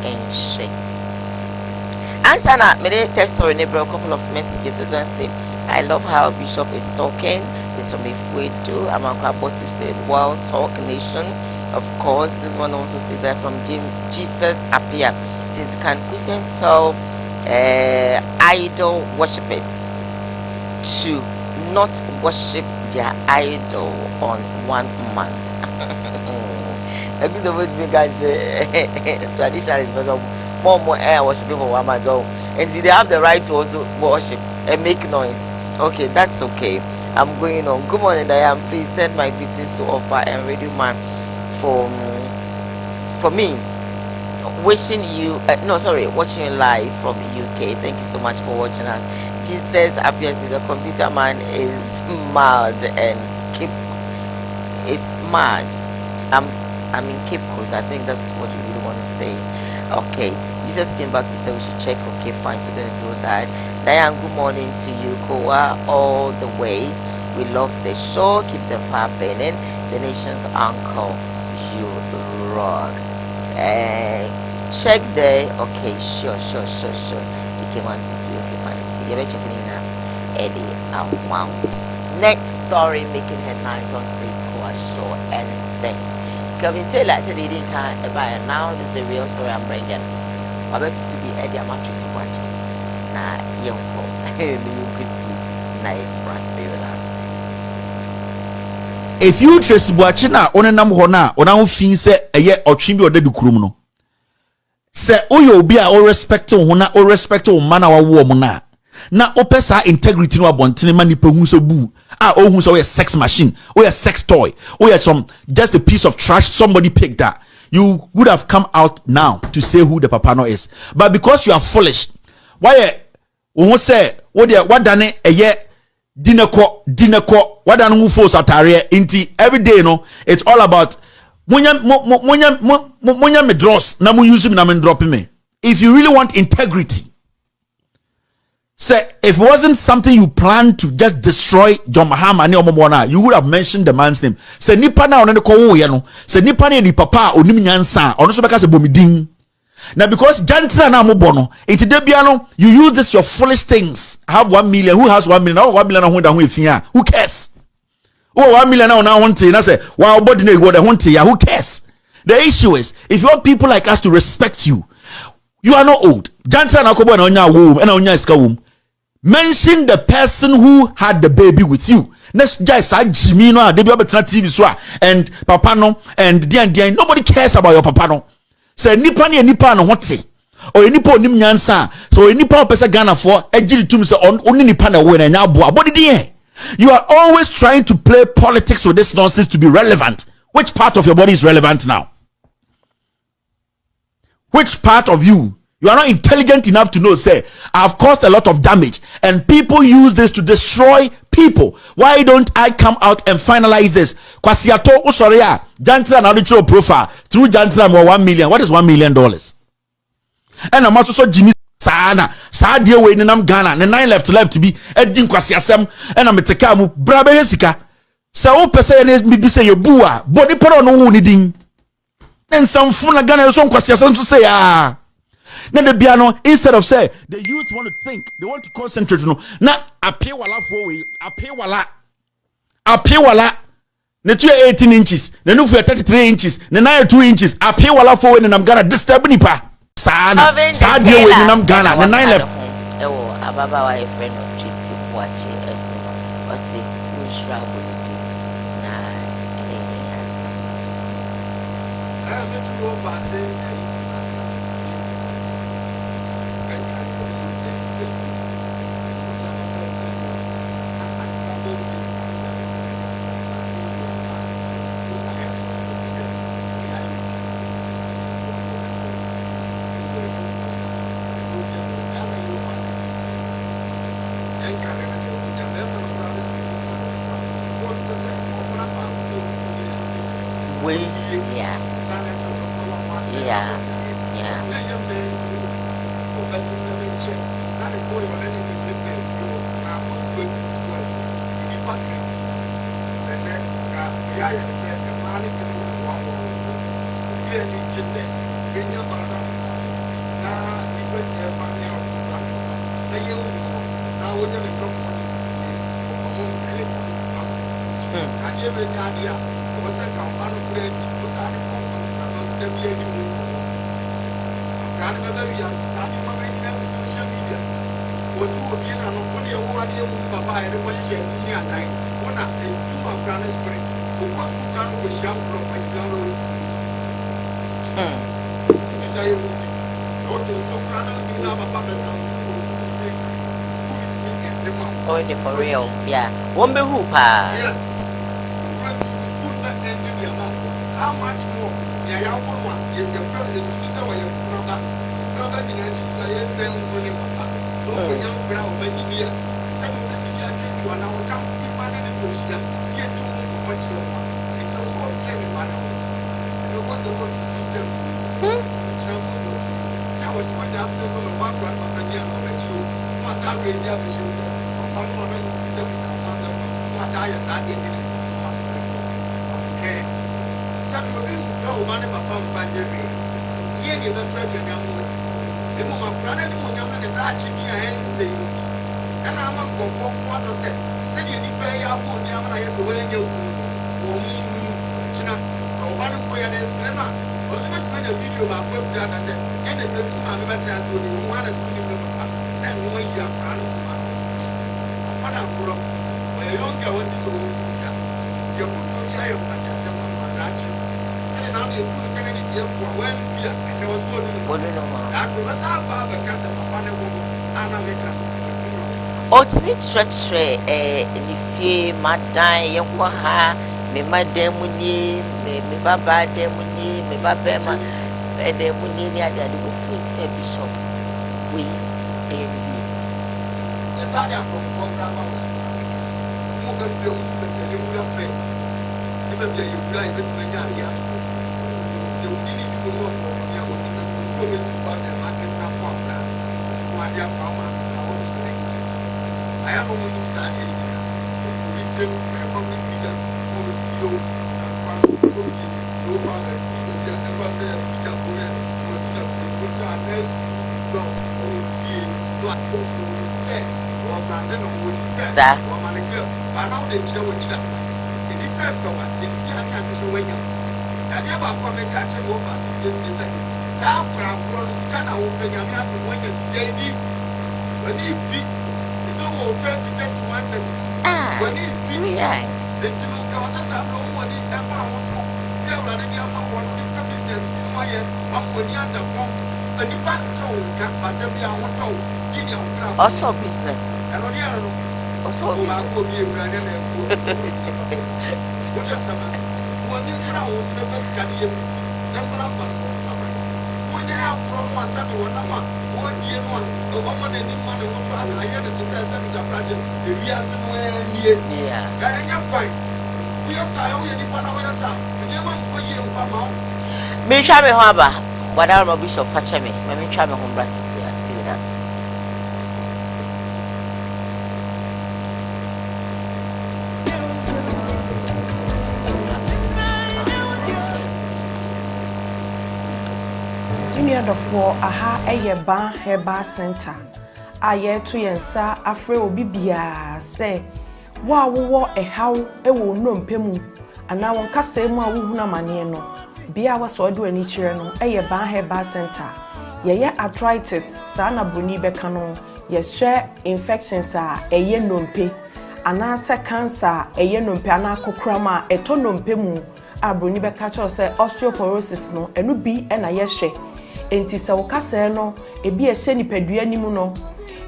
and share answer na me test story ne bro couple of messages this one say I love how Bishop is talking this from Ifwedu Amakwa positive said well talk nation. Of course, this one also says that from Jesus appear. Says can Christians tell idol worshippers to not worship their idol on 1 month? I think the most big tradition is because more air worshiping for 1 month. And see, they have the right to also worship and make noise. Okay, that's okay. I'm going on. Good morning, Diane. Please send my greetings to Offer and Radio Man. For me, wishing you watching you live from UK. Thank you so much for watching us. Jesus appears the computer man is mad and is mad. I'm in Cape Coast. I think that's what you really want to say. Okay, Jesus came back to say we should check. Okay, fine, so we're gonna do that. Diane, good morning to you, Koowaa, all the way. We love the show. Keep the fire burning. The nation's uncle. You rock. Check there. Okay, sure. You came on to do. Okay, fine. You're checking in now. Eddie, wow. Next story making headlines on today's Koowaa Show. And say, Kevin Taylor said he didn't have buy it. Now this is the real story I'm bringing. I bet you to be Eddie. I'm actually watching. Nah, you go. You could see. Nah, if you trace buachina onenam ho na ona ho fin se eye otwe bi oda bikurum no se oyo obi a o respect ho na o respect o mana wa wo mo na opesa integrity no abontene ma nipa hu so bu a o hu so we sex machine o a sex toy o some just a piece of trash somebody picked that you would have come out now to say who the papa no is, but because you are foolish why wo say wo de wadane eye dineko wadan who force atare inti every day no it's all about munya me dross na mu use me na me drop me. If you really want integrity, say if it wasn't something you planned to just destroy John Mahama and Omobona, you would have mentioned the man's name. Say nipa na onene ko wo ye no, say nipa na ni papa onim nyansa ono so beka se bomidin. Now because Jantra na mo bono, into debiano you use this your foolish things. Have 1 million, who has 1 million? Oh, 1 million who cares? Oh, 1 million now want to say wow body no go the who cares? The issue is if you want people like us to respect you, you are not old. Jantra na ko bono onya womb and onya iska womb. Mention the person who had the baby with you. Next guy said Jimmy no they be TV so and papa no and dian nobody cares about your papa no. Say nipa no hote or nipa onim nyansa so nipa pesa Ghana for ejiri tum say oni nipa na we na nya aboa body dey. You are always trying to play politics with this nonsense to be relevant. Which part of your body is relevant now? Which part of you You are not intelligent enough to know, say, I've caused a lot of damage and people use this to destroy people. Why don't I come out and finalize this? Kwasiato usoria, Jantra na audio profile through Jantra more 1 million. What is $1 million? And I'm also so Jimmy Sana, Sadia way in Ghana, and 9 left to be Edin Kwasiasem, and I'm a tekamu, Brabe Hesika. So, person maybe say your bua, body put on no needing. Then some funa Ghana some Kwasiasem to say, Then the piano, instead of say, the youth want to think, they want to concentrate. No, now appear wala for way, appear wala. The 18 inches, the new 33 inches, the 2 inches, appear wala for when I'm gonna disturb nipa. Sana, Sadia when I'm gonna, the 9 left. Oh, Ababa, a friend of Chisi, watching us, or see who shrub with it. For real, yeah. One be who pa? Yes. How much more? Yeah, you want one. You feel this is how you know. Nobody has to say money. So when you grow, when you hear some of the city, you are now jumping in money in the bush. You do much more. It was all came money. It was a lot to be done. So what you went after from the background of the year of you must have read the vision. Okay. Some of you know one of my family. Here you the treasure young woman. The woman brother would come and attach it to your hands. And I'm a go what I said. Said you need pay your wood, Yamana is away you. Or me, China, or one of where there's cinema. Or the much a video about web data said, and the I'm ever trying to do one as we do. And when you are proud of what I'm from. The younger one is old. You put your eye on that. And now you're too Kennedy for well, and there was one. That was our father, Castle of Anna. Ultimate stretch, if ye madai, Yawaha, me madam Muni, me baba demuni, me babema, demuni, the bishop. We yes, I am from Grandma. You will have faith. Even if you fly with many ideas, you need to go for your police about the market. I am only deciding to my public leader for you and so far that you can never say a teacher for them. Which are less long or be not there or Brandon or what you said. But now they show it. In the first from us, it's here and show you. I never come and catch a woman this second. Some crowd can open your mouth when you did when you feet. So we'll turn to 21. When you see the two causes are no more than that. Still running your mouth on the business. I'm going to the phone. And the back told, but there be our told. Also business. And on the other. Also, I will be a brand new. What are some? When you was the best can you? Then, ya from one side to another. One year one, the woman and the man was as I had to say something project. The years and when Yeah. I am fine. We are sorry, we are the one of us. And you want for you, Papa. Me try me haba. But I don't know Bishop Pachame. Me try me home brasses here. Give it us. Nuadofoɔ aha ɛyɛ ban herbal center a yɛto yɛn nsa afrɛ obi biara sɛ wo a wowɔ ɛhaw ɛwɔ nnompe mu anaa wɔn kasa mu a wohunu amaneɛ no bia wɔsɔ ɔdo ani kyerɛ no ɛyɛ ban herbal center yɛyɛ arthritis saa na broni bɛka no yɛhwɛ infections a ɛyɛ nnompe anaa sɛ cancer a ɛyɛ nnompe anaa kokoram a ɛtɔ nnompe mu a broni bɛka kyerɛ sɛ osteoporosis no ɛno bi ɛna yɛhwɛ enti sɛ wo kasa no ebi ɛhyɛ nipadua ni mu no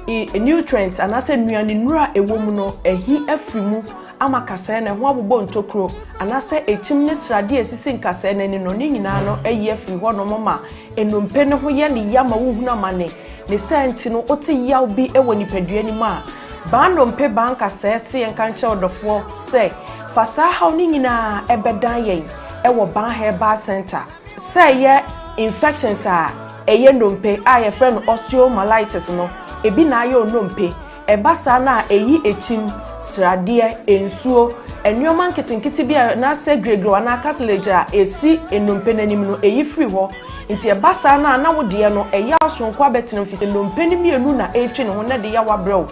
nutrients anase nnuane nura ewo mu no ehi afiri mu ama kasa na ho abobɔ ntokro anase ekyim ne srade esisi nkasa na ni no ne nyinaa no eyi afiri ho no mama enompe ne ho ye ne yama wo hunu amane ne senti no oti yaw bi ewo nipadua ni mu a ba nompe ban kasa se en kan che odofo se fasa ha ne nyinaa ebedan yen ewo ban herbal center se ye infections a eye nompe a ye friend osteomyelitis no ebi na ayo nompe eba sa na eyi echim srade ensuo enyoman kitinkiti bia na se gregro na cartilage a esi enompe nanim no eyi free ho nti eba sa na wode no eya asonko abetene fi enompe ni mienu na etwe ne ho na de ya wabrew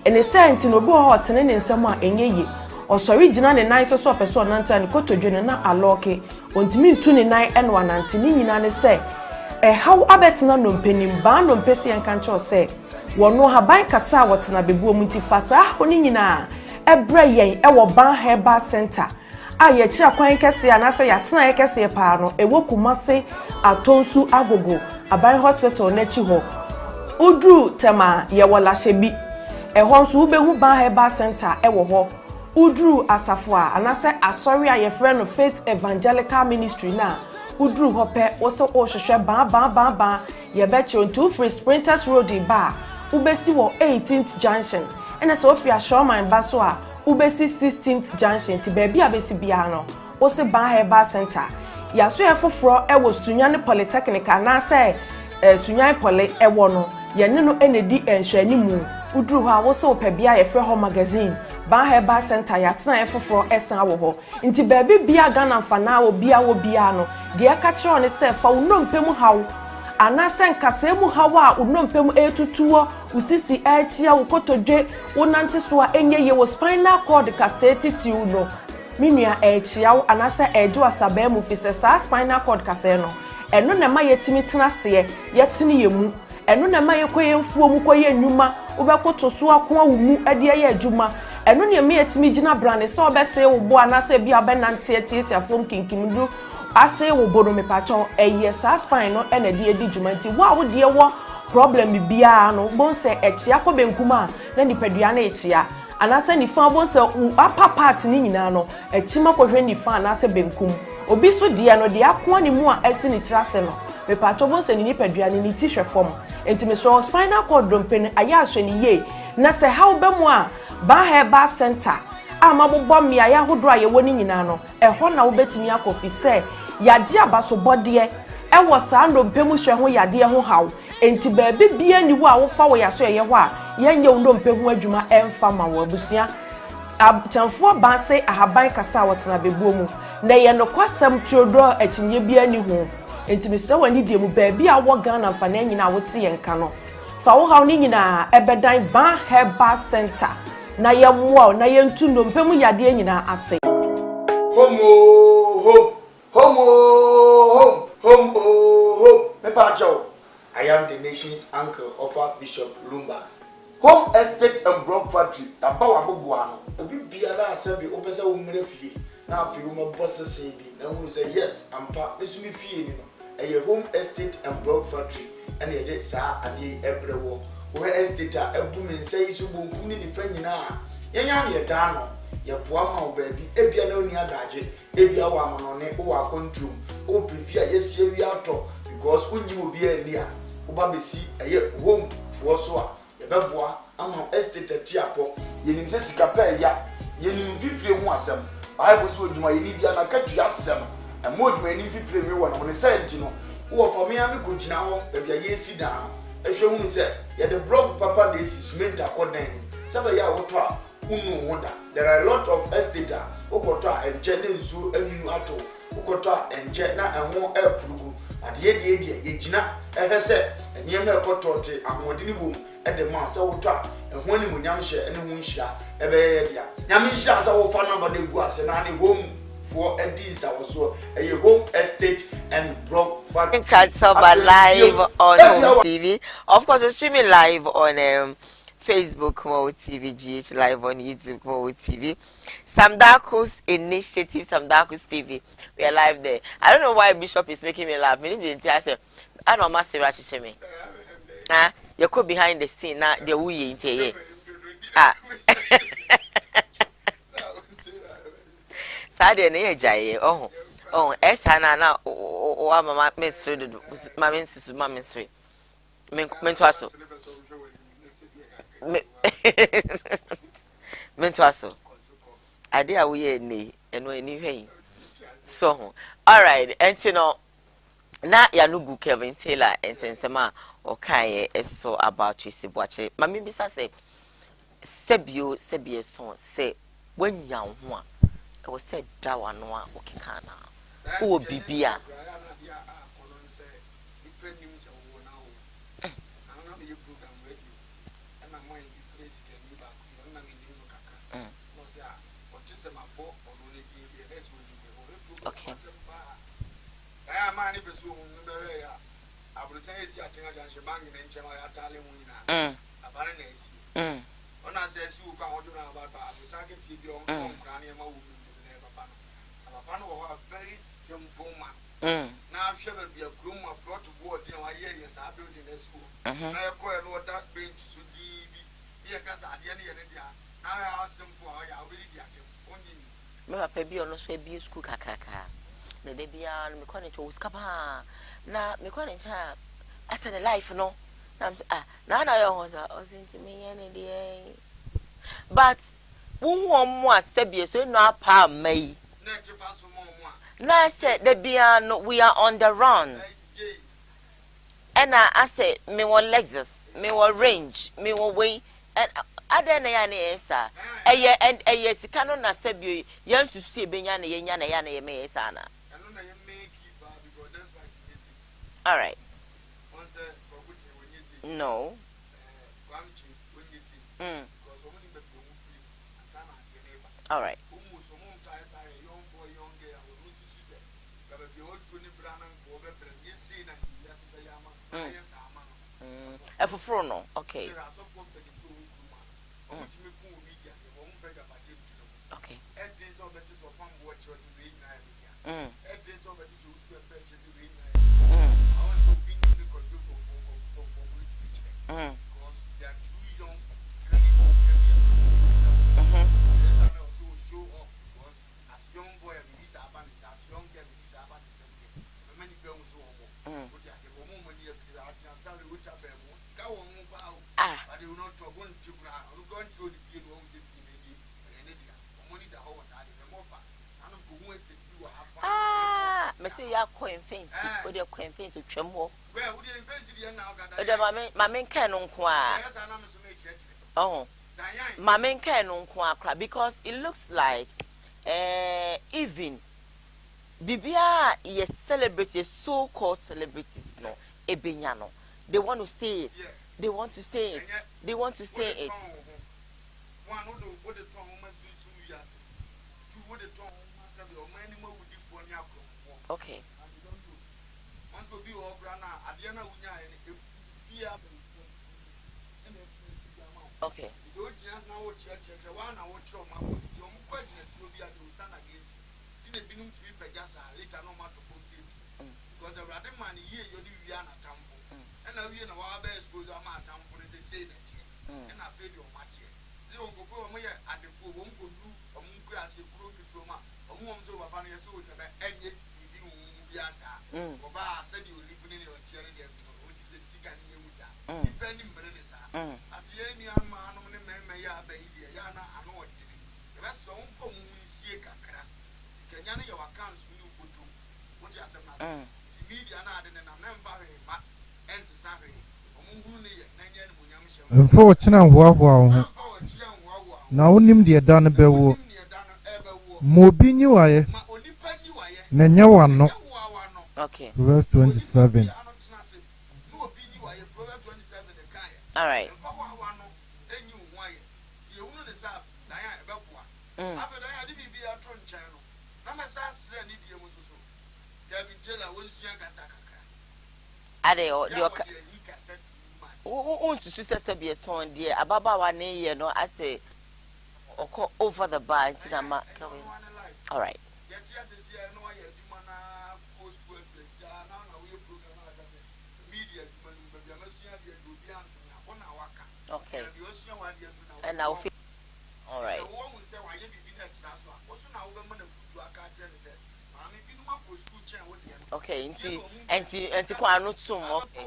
ene senti no bi ho hotene ne nsam a enyeye osori gina ne nan so opeso nanta ne kotodwe na aloke ontimi ntu ne nan ene wanante ni nyina ne se how abetena nompe nim ba nompe se yanka ncho se wono haban kasa wotena bebuo mu nti fasa oni nyina ebre yen ewo ban herbal center a ye kira kwan kese anase yatena ye kese pa no ewo kumase atonsu agogo aban hospital na chi ho udru tema ye wola hyebi ehon nso ubehu ban herbal center ewo ho udru asafo a anase asori a ye frɛ no Faith Evangelical Ministry na udru hope wose ohwehwe ba ye bechi onto free Sprinters Road ba ubesi wo 18th junction ena so ofia Showman ba so a ubesi 16th junction ti ba bia besi bia no wose ban herbal center ya so ye foforo ewo Sunyane Polytechnic na say Sunyane Poly ewo no ye ne no enedi enhwani mu udru ho a wose opabia ye frɛ ho magazine ban herbal center ya tena ye foforo esan wo ho nti ba bia Ghana mfana wo bia no de aka kire ne se fa unompem hawo anase nkasa mu hawa a unompem etutuo usisi achia ukotodwe unante so a enye ye wo spinal cord kaseti tiu no minua achia anase ejo asaba mu fise sa spinal cord kase no eno na ma yetimi tena se yetini yemu eno na ma yekoye mfuo mu koye nnuma ubekoto so akon awumu ade ye adwuma eno na me yetimi gina brane so obese wo bo anase bia benante atiafom kinkimdu ase wo bono me pacho eye sa spine no ena de edi dwumanti wo de wo problem bia no bon se echia ko benkuma na nipadua na echia anase ni fa bon se upper part ni nyina no echima ko hwe ni fa anase benkum obi so de no de akon ni mu a esi ni trase no me pacho bon se ni nipadua ni ti hwe fom enti me so spinal cord dompen aya ahwe ni ye na se how be mu a ba herbal center amabobọ mmia ya hodo a ye woni nyina no eho na wo betimi akofi se yade abaso bode ewo saa ndompemu hwe ho yade ho haw enti baabi bia ni wo a wo fa wo yaso ye ho a yenye ndompemu adwuma emfa ma wo abusua abchanfo ba se ahaban kasa wotena bebuo mu na ye no kwasam tuodo akinye bia ni ho enti me se wani die mu baabi a wo Ghana fa na nyina wote ye nka no fa wo haw ni nyina ebedan ban herbal center na ye mwa na ye ntu ndompemu yade nyina ase Home. I am the nation's uncle of Bishop Lumba. Home estate and block factory. Abawa bubuano. Obi biara asabi opesa umre fie. Na afi uma boss say bi. Na who say yes, ampa. This me fie ni no. A home estate and block factory. And ye did sa ade ebrewo. Wo estate a ebu men say so bonkum ni fa nyina. Yenya ne dano. Ye boa ma obabi ebia na oni adaje ebia wa manone o wa control o prefia yesie wi ato because when you will be a near Uba Bessi a home for so a beboa ama estate tiapo yenim se sika pa ya yenim fifire ho asem bible so djuma yeni bia na katua asem e moduma yenim fifire we wona wona senti no wo for me am ko gina ho e bia ye si dan ehwe hu se ye the blog papa na esi cement akodan se ba ya woto a unu hoda there are a lot of estate okoto a enje ne nsu anunu ato okoto a enje na enwo epurugu ade ye ye gina ehwe se enye na ekoto te amodini bom e de man se woto a ehwo ni munyam hye ene hu nhira e be ye dia nyam nhira se wo fa number na egu ase na ne home for edins awoso a home estate and block factory. Live on Home TV. Of course, we're streaming live on Facebook Koowaa TV, GH live on YouTube Koowaa TV. Samdaku's initiative, Samdaku's TV. We are live there. I don't know why Bishop is making me laugh. Me didn't I say, I don't must say me. Ah, you could behind the scene now. The we ain't here. Ah. Sadia na ye esa na o mama mesre do mama nsusu mama mesre mento aso mento aso ade a wo ye ni eno ani hwen so ho all right entino na ya no gu Kevin Taylor ensensema o kan eso about Isibuache mama bisa say sebie so say wanya ho a I was said Dawanwa Okikana. Who Bibia? Okay. A very simple man. Now, I'm sure be a groom of brought to board. I hear yes, I built in the school. I acquire that bench to be a cast at the end of the year. Now I ask them for I already get him. Only me pay be on no be school kakaka. The debia me call it to scapa. Na me call it I said a life no. Now I was into me any day. But who more sebie so no pa me. Now I said we are on the run. And I said me want Lexus, me want range, me want way and other na esa. And yes cannot na sebie yan to see benyana yana me sana. All right. No. All right. No. Okay. Okay. Fancy, but your coin fancy tremble. Where would you invent now? My main canon qua. Oh, my main canon qua because it looks like even Bibia is celebrities, so called celebrities, no, Ebinyano. They want to say it. They want to say it. They want to say it. One who do what the tongue must do, yes. Two would the tongue must have your many more with the okay. So be all brana Adiana Unya and Pia. Okay. So just now church one I watch your mouth. Your question will be at the stand against you. Didn't be to be Pegasa later no matter to put it. Because the rather man here you do Yana Tampo. And now we know our best goes on my tampo they say that. And I feel your match here. They don't go at the pool won't go do a moon grass, you grow to Roma, a woman's over Pania so any Mfo china huahua na wonim de da no bewo mo bi nyi waye na nya wano. Okay. Verse 27. All right. Ade o unsusu sese be son die ababa wa ne ye no ase oko over the bar ntina ma. All right. Okay. And now all right. Okay, and kwa no tum. Okay.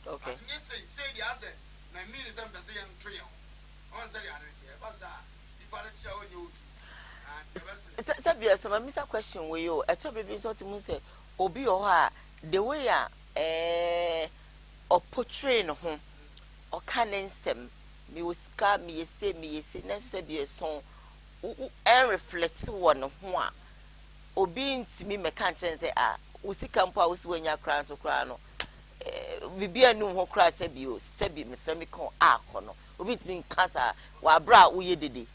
Okay. Sabia, so my Mr. question we you a top baby so to say obi o ha the way or portray no ho or canensem me uska me say next to be a song and reflect one ho a obi ntimi me kan chen say usika mpo a usi wanya kran so kran no bibia nu ho kra sabio sabi me sami kon akono obi ntimi nkasa wa bra uye dede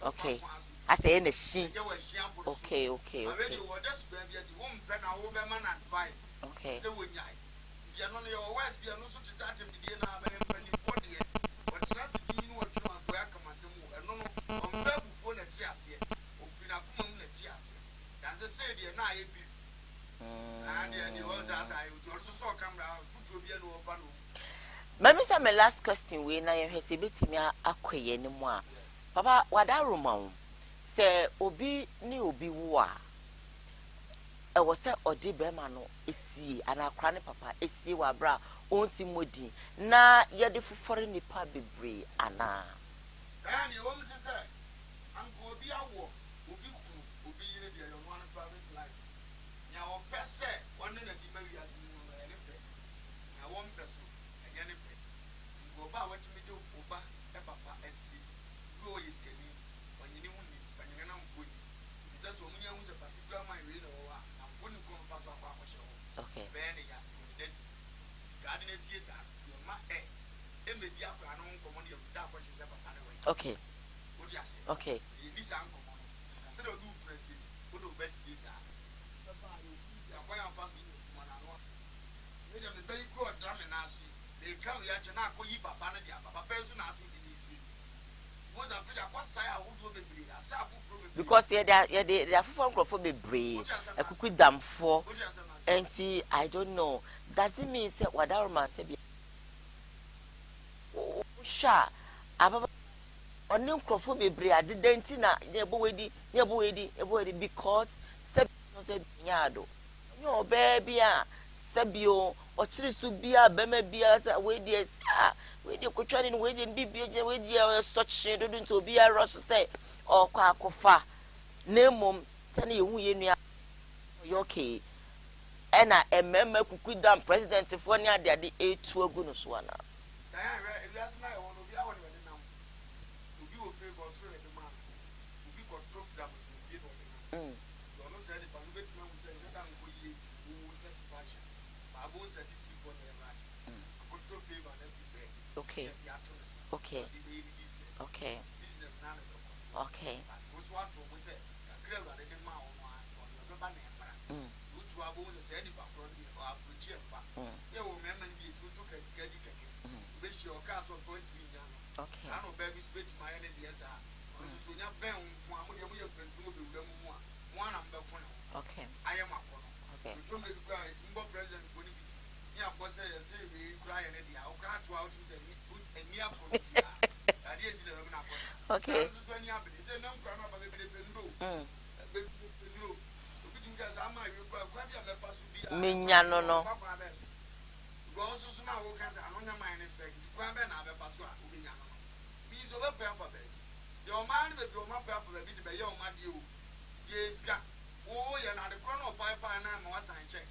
Okay. I say in the she. Okay. Okay. Mami say my last question we na you say betimi akoye ni mu a papa wada roma say obi ni obi wo a e wo say odi be ma no esi ana akra ne papa esi wa bra onti modi na ye de fofore nipa bebre ana and you want me to say am go obi awo obi ku obi yire de your one private life nya o pese one na di ma wi ati no na ne pe na one person enya ne pe go ba what me do oba e papa esi go is keni onyini huni panyina na mpo ni because o munya hu se particular man we no wa am boni ko papa kwa ko she ho okay be ne ya this garden is yes your ma e me di akwa no nko mo ne ya bisa akwa she se papa ne we okay okay ni sa nko mo se do presi o do be si sa papa ya kwa ya pass mo na no me dem be ko dra me na so they come ya che na akoyi papa ne dia papa pe so na so di ni si mo da pe akwa sai a wo do bebre asa abu problem because they are for crofo bebre akuku damfo enti I don't know does it mean say wadaroma say be sha ababa onim crofo bebre adidenti na ebo wedi because say no say nyaado nyo baby a sabio o chiri su bia bema bia sa wedi sa wedi kotwani no wedi bibia je wedi such do nto bia rush say o kwa akofa nemom se na yehu ye nua okay ena emema kuku dam president fo ni ade etu agu no so ana if you ask na Okay. Okay. Okay. Okay. Okay. I am a okay. President okay. Minyano no. Your man will go up for a bit by your man, you. Yes, oh, you're not a chrono pipe and I'm was I check.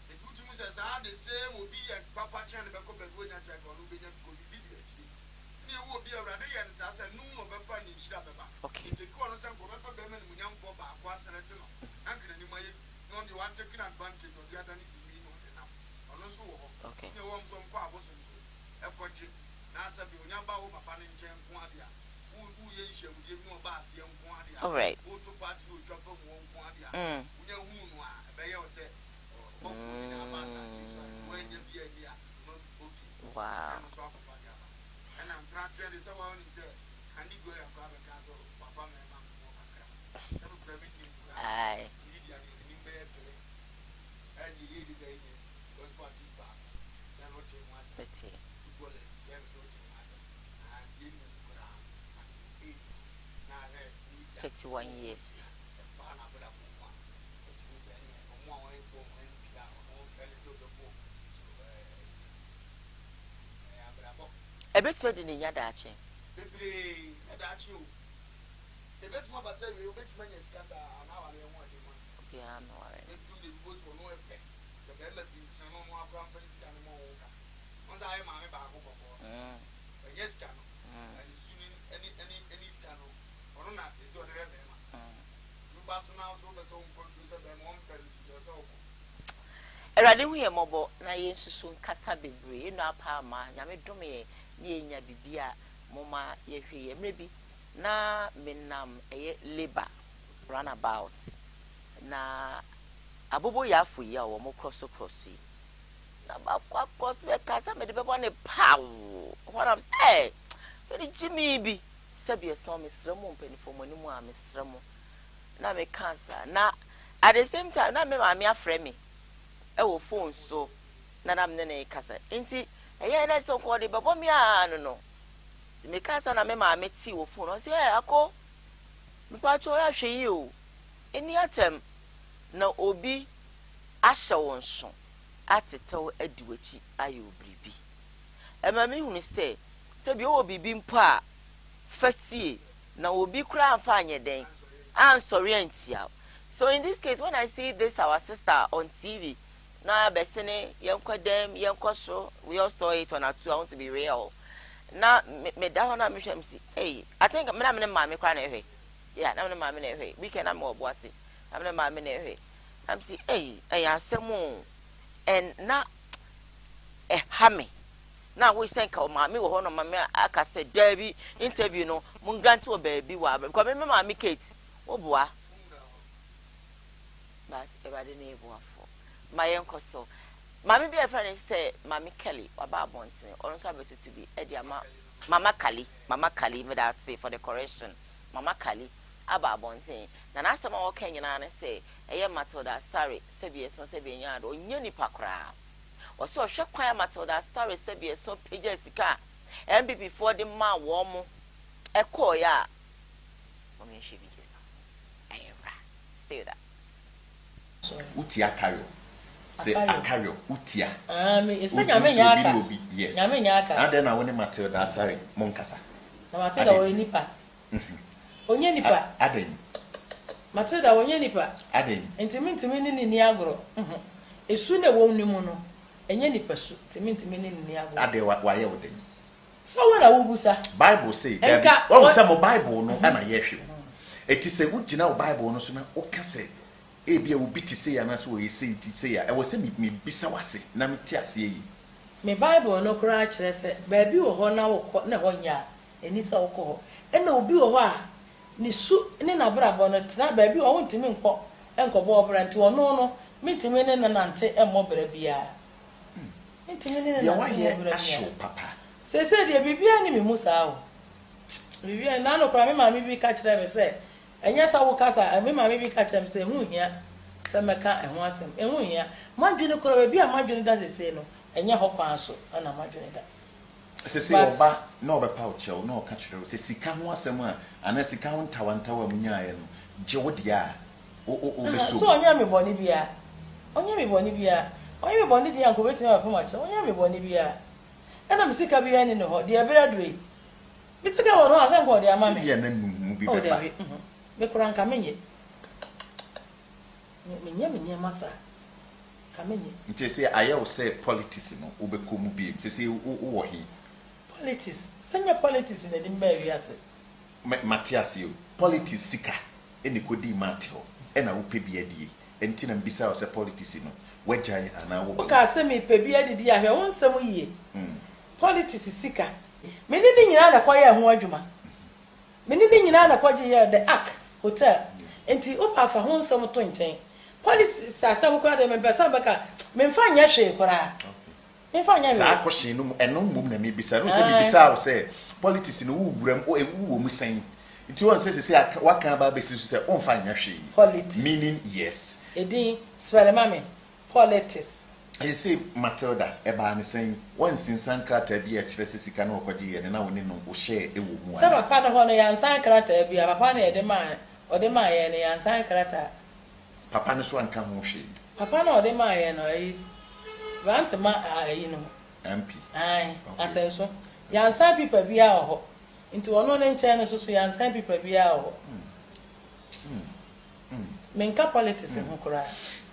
The future says, the same will be a papa chan back up and going and check on who be a good video. You will be a radiant as a noon of a funny shabba. Okay. It's a corner sample of a women with young Boba, was an eternal. Uncle, you might not you want taking advantage of the other need enough. Okay. You want some power was a fortune. Nasa be Yamba over Panin Jam Quadia. All right. Wow. Aye. Let's see. 31 years. A bit further than Yadachi. Erade hu ye mobo na ye nsusu nkasa bebre no apa ma nyame dome ye nya bibia moma ye hwe ye mrebi na menam eye labor runabout na abobo ya afu ya wo mo cross na ba kwa cross be kasa me de bebo ne pow what am say ni jimi bi sabi so me sremo mpanifo mo ni mu a me sremo na me cancer na at the same time na me ma me afre me ewo phone so na nam ne kasa nti eye na so ko de babo mi no ti me kasa na me ma me ti wo phone o se ako me pa cho ya hwe yi o eni atem na obi ahye won so atetew adiwachi ayo bribi e ma me hunu se bi o bibi mpo a fasie na obi kura amfa anyeden I'm sorry antia. So in this case when I see this our sister on TV na besene yenko dem yenko show we all saw it on our two I want to be real na me da ho na me hwem si hey I think me na me ma me kwa na ehwe yeah na me ma me na ehwe weekend na me oboase na me ma me na ehwe I'm see hey asemu and na hame na we think o ma me wo ho no ma me aka say derby interview no mun grant o baby wa because me ma me Kate oboa but everybody na ebo afọ my uncle so mama be a friend say mama Kelly oba bontin or so abetutu bi e dia mama Kali me that say for the correction mama Kali aba bontin na na asema wo kan nyina na say eye Matilda sorry say be so say be nya do onye nipa kra o so hwe kwan Matilda sorry say be so page sika MPP for the ma wo mo e ko ya o me hwe bi ayra stay that utia carry say akario utia me isa nyame nyaka yes nyame nyaka and then I want Matilda sorry monkasa na Matilda o nipa onye nipa aden Matilda onye nipa aden ntimi ni agro esu na wo nnimu no enye nipa su ntimi ni agro ade wa ye woden so when I will busa Bible say that what was some Bible no na yehwe eti se wugina o Bible no so na o ka say ebia obi ti say ya na so o yesi ti say ya e wo say me bisa wase na me ti ase yi me Bible no kura kyerɛ sɛ baabi wɔ hɔ na wɔ na hɔ nya eni sɛ wokɔ hɔ ɛna obi wɔ hɔ a ne su ne na brabɔ no tena baabi wɔ ho ntimi nkɔbɔ ɔbra nti ɔno no mitimi ne nanante ɛmmɔ bra bia mitimi ne nanante ɛmmɔ bra bia papa sese de bibia ne me musa o bibia na no kura me ma me bi ka kyerɛ me sɛ ɛnyɛ sa wo kasa me ma me bi ka kyerɛ me sɛ hu hia sɛ meka ɛho asɛm ɛhu hia madwene kura baabi a madwene da sese no ɛnyɛ hɔ kwan so ana madwene da sese oba na obepa o chew na o ka kyerɛ sɛ sika ho asɛm a ana sika ho ntawantawa mu nyaayɛ no gye wo dia o beso so onya me bɔne bia onya me bɔne dia nko betima pa ma kyerɛ onya me bɔne bia ɛna me sika bia ni no hɔ de abira dure me sika wɔ no asɛm kɔ de ama me bia na mu bi bɛba me kura nka menye menye masa kamenye nti sɛ ayɛ wo sɛ politics no wobɛkɔ mu bi sɛ wo wɔ he politics senya politics na dim ba wiase Matias yo politics sika ene kodi matio ena wo pɛ bi adie enti na mbisa wo sɛ politics no wagyae ana wo ka sɛ me pɛ bi adidi ahwɛ wo nsɛm yie politics sika me ni nyina na kɔyɛ ho adwuma me ni nyina na kɔgye yɛ the ark hotel enti wo pa fa ho nsɛm to nkyɛn politics asɛm kɔ de me pɛsa bɛka me mfa nyɛ hwe kora me mfa nyɛ sa akɔhye no ɛno mmom na me bisa no sɛ me bisa wo sɛ politics no wo wuram o ewu wo mu sɛn nti won sɛ waka ba besi sɛ on fa nya hwe politics meaning yes edin spell mame politics I say Matilda eba ne sɛn won sinsan krata bi a kyerɛ sɛ sika na okɔgye yɛ ne na woni no wo share ewo mu sɛ papa no hɔ no yansan krata bi a papa na yɛde ma yɛ ne yansan krata papa no so anka ho hwe papa na ɔde ma yɛ no ayi rant ma ayi no MP ai asenso yansan pipa bi a hɔ nti ɔno ne nkyɛn no so yansan pipa bi a hɔ menka politics ho kora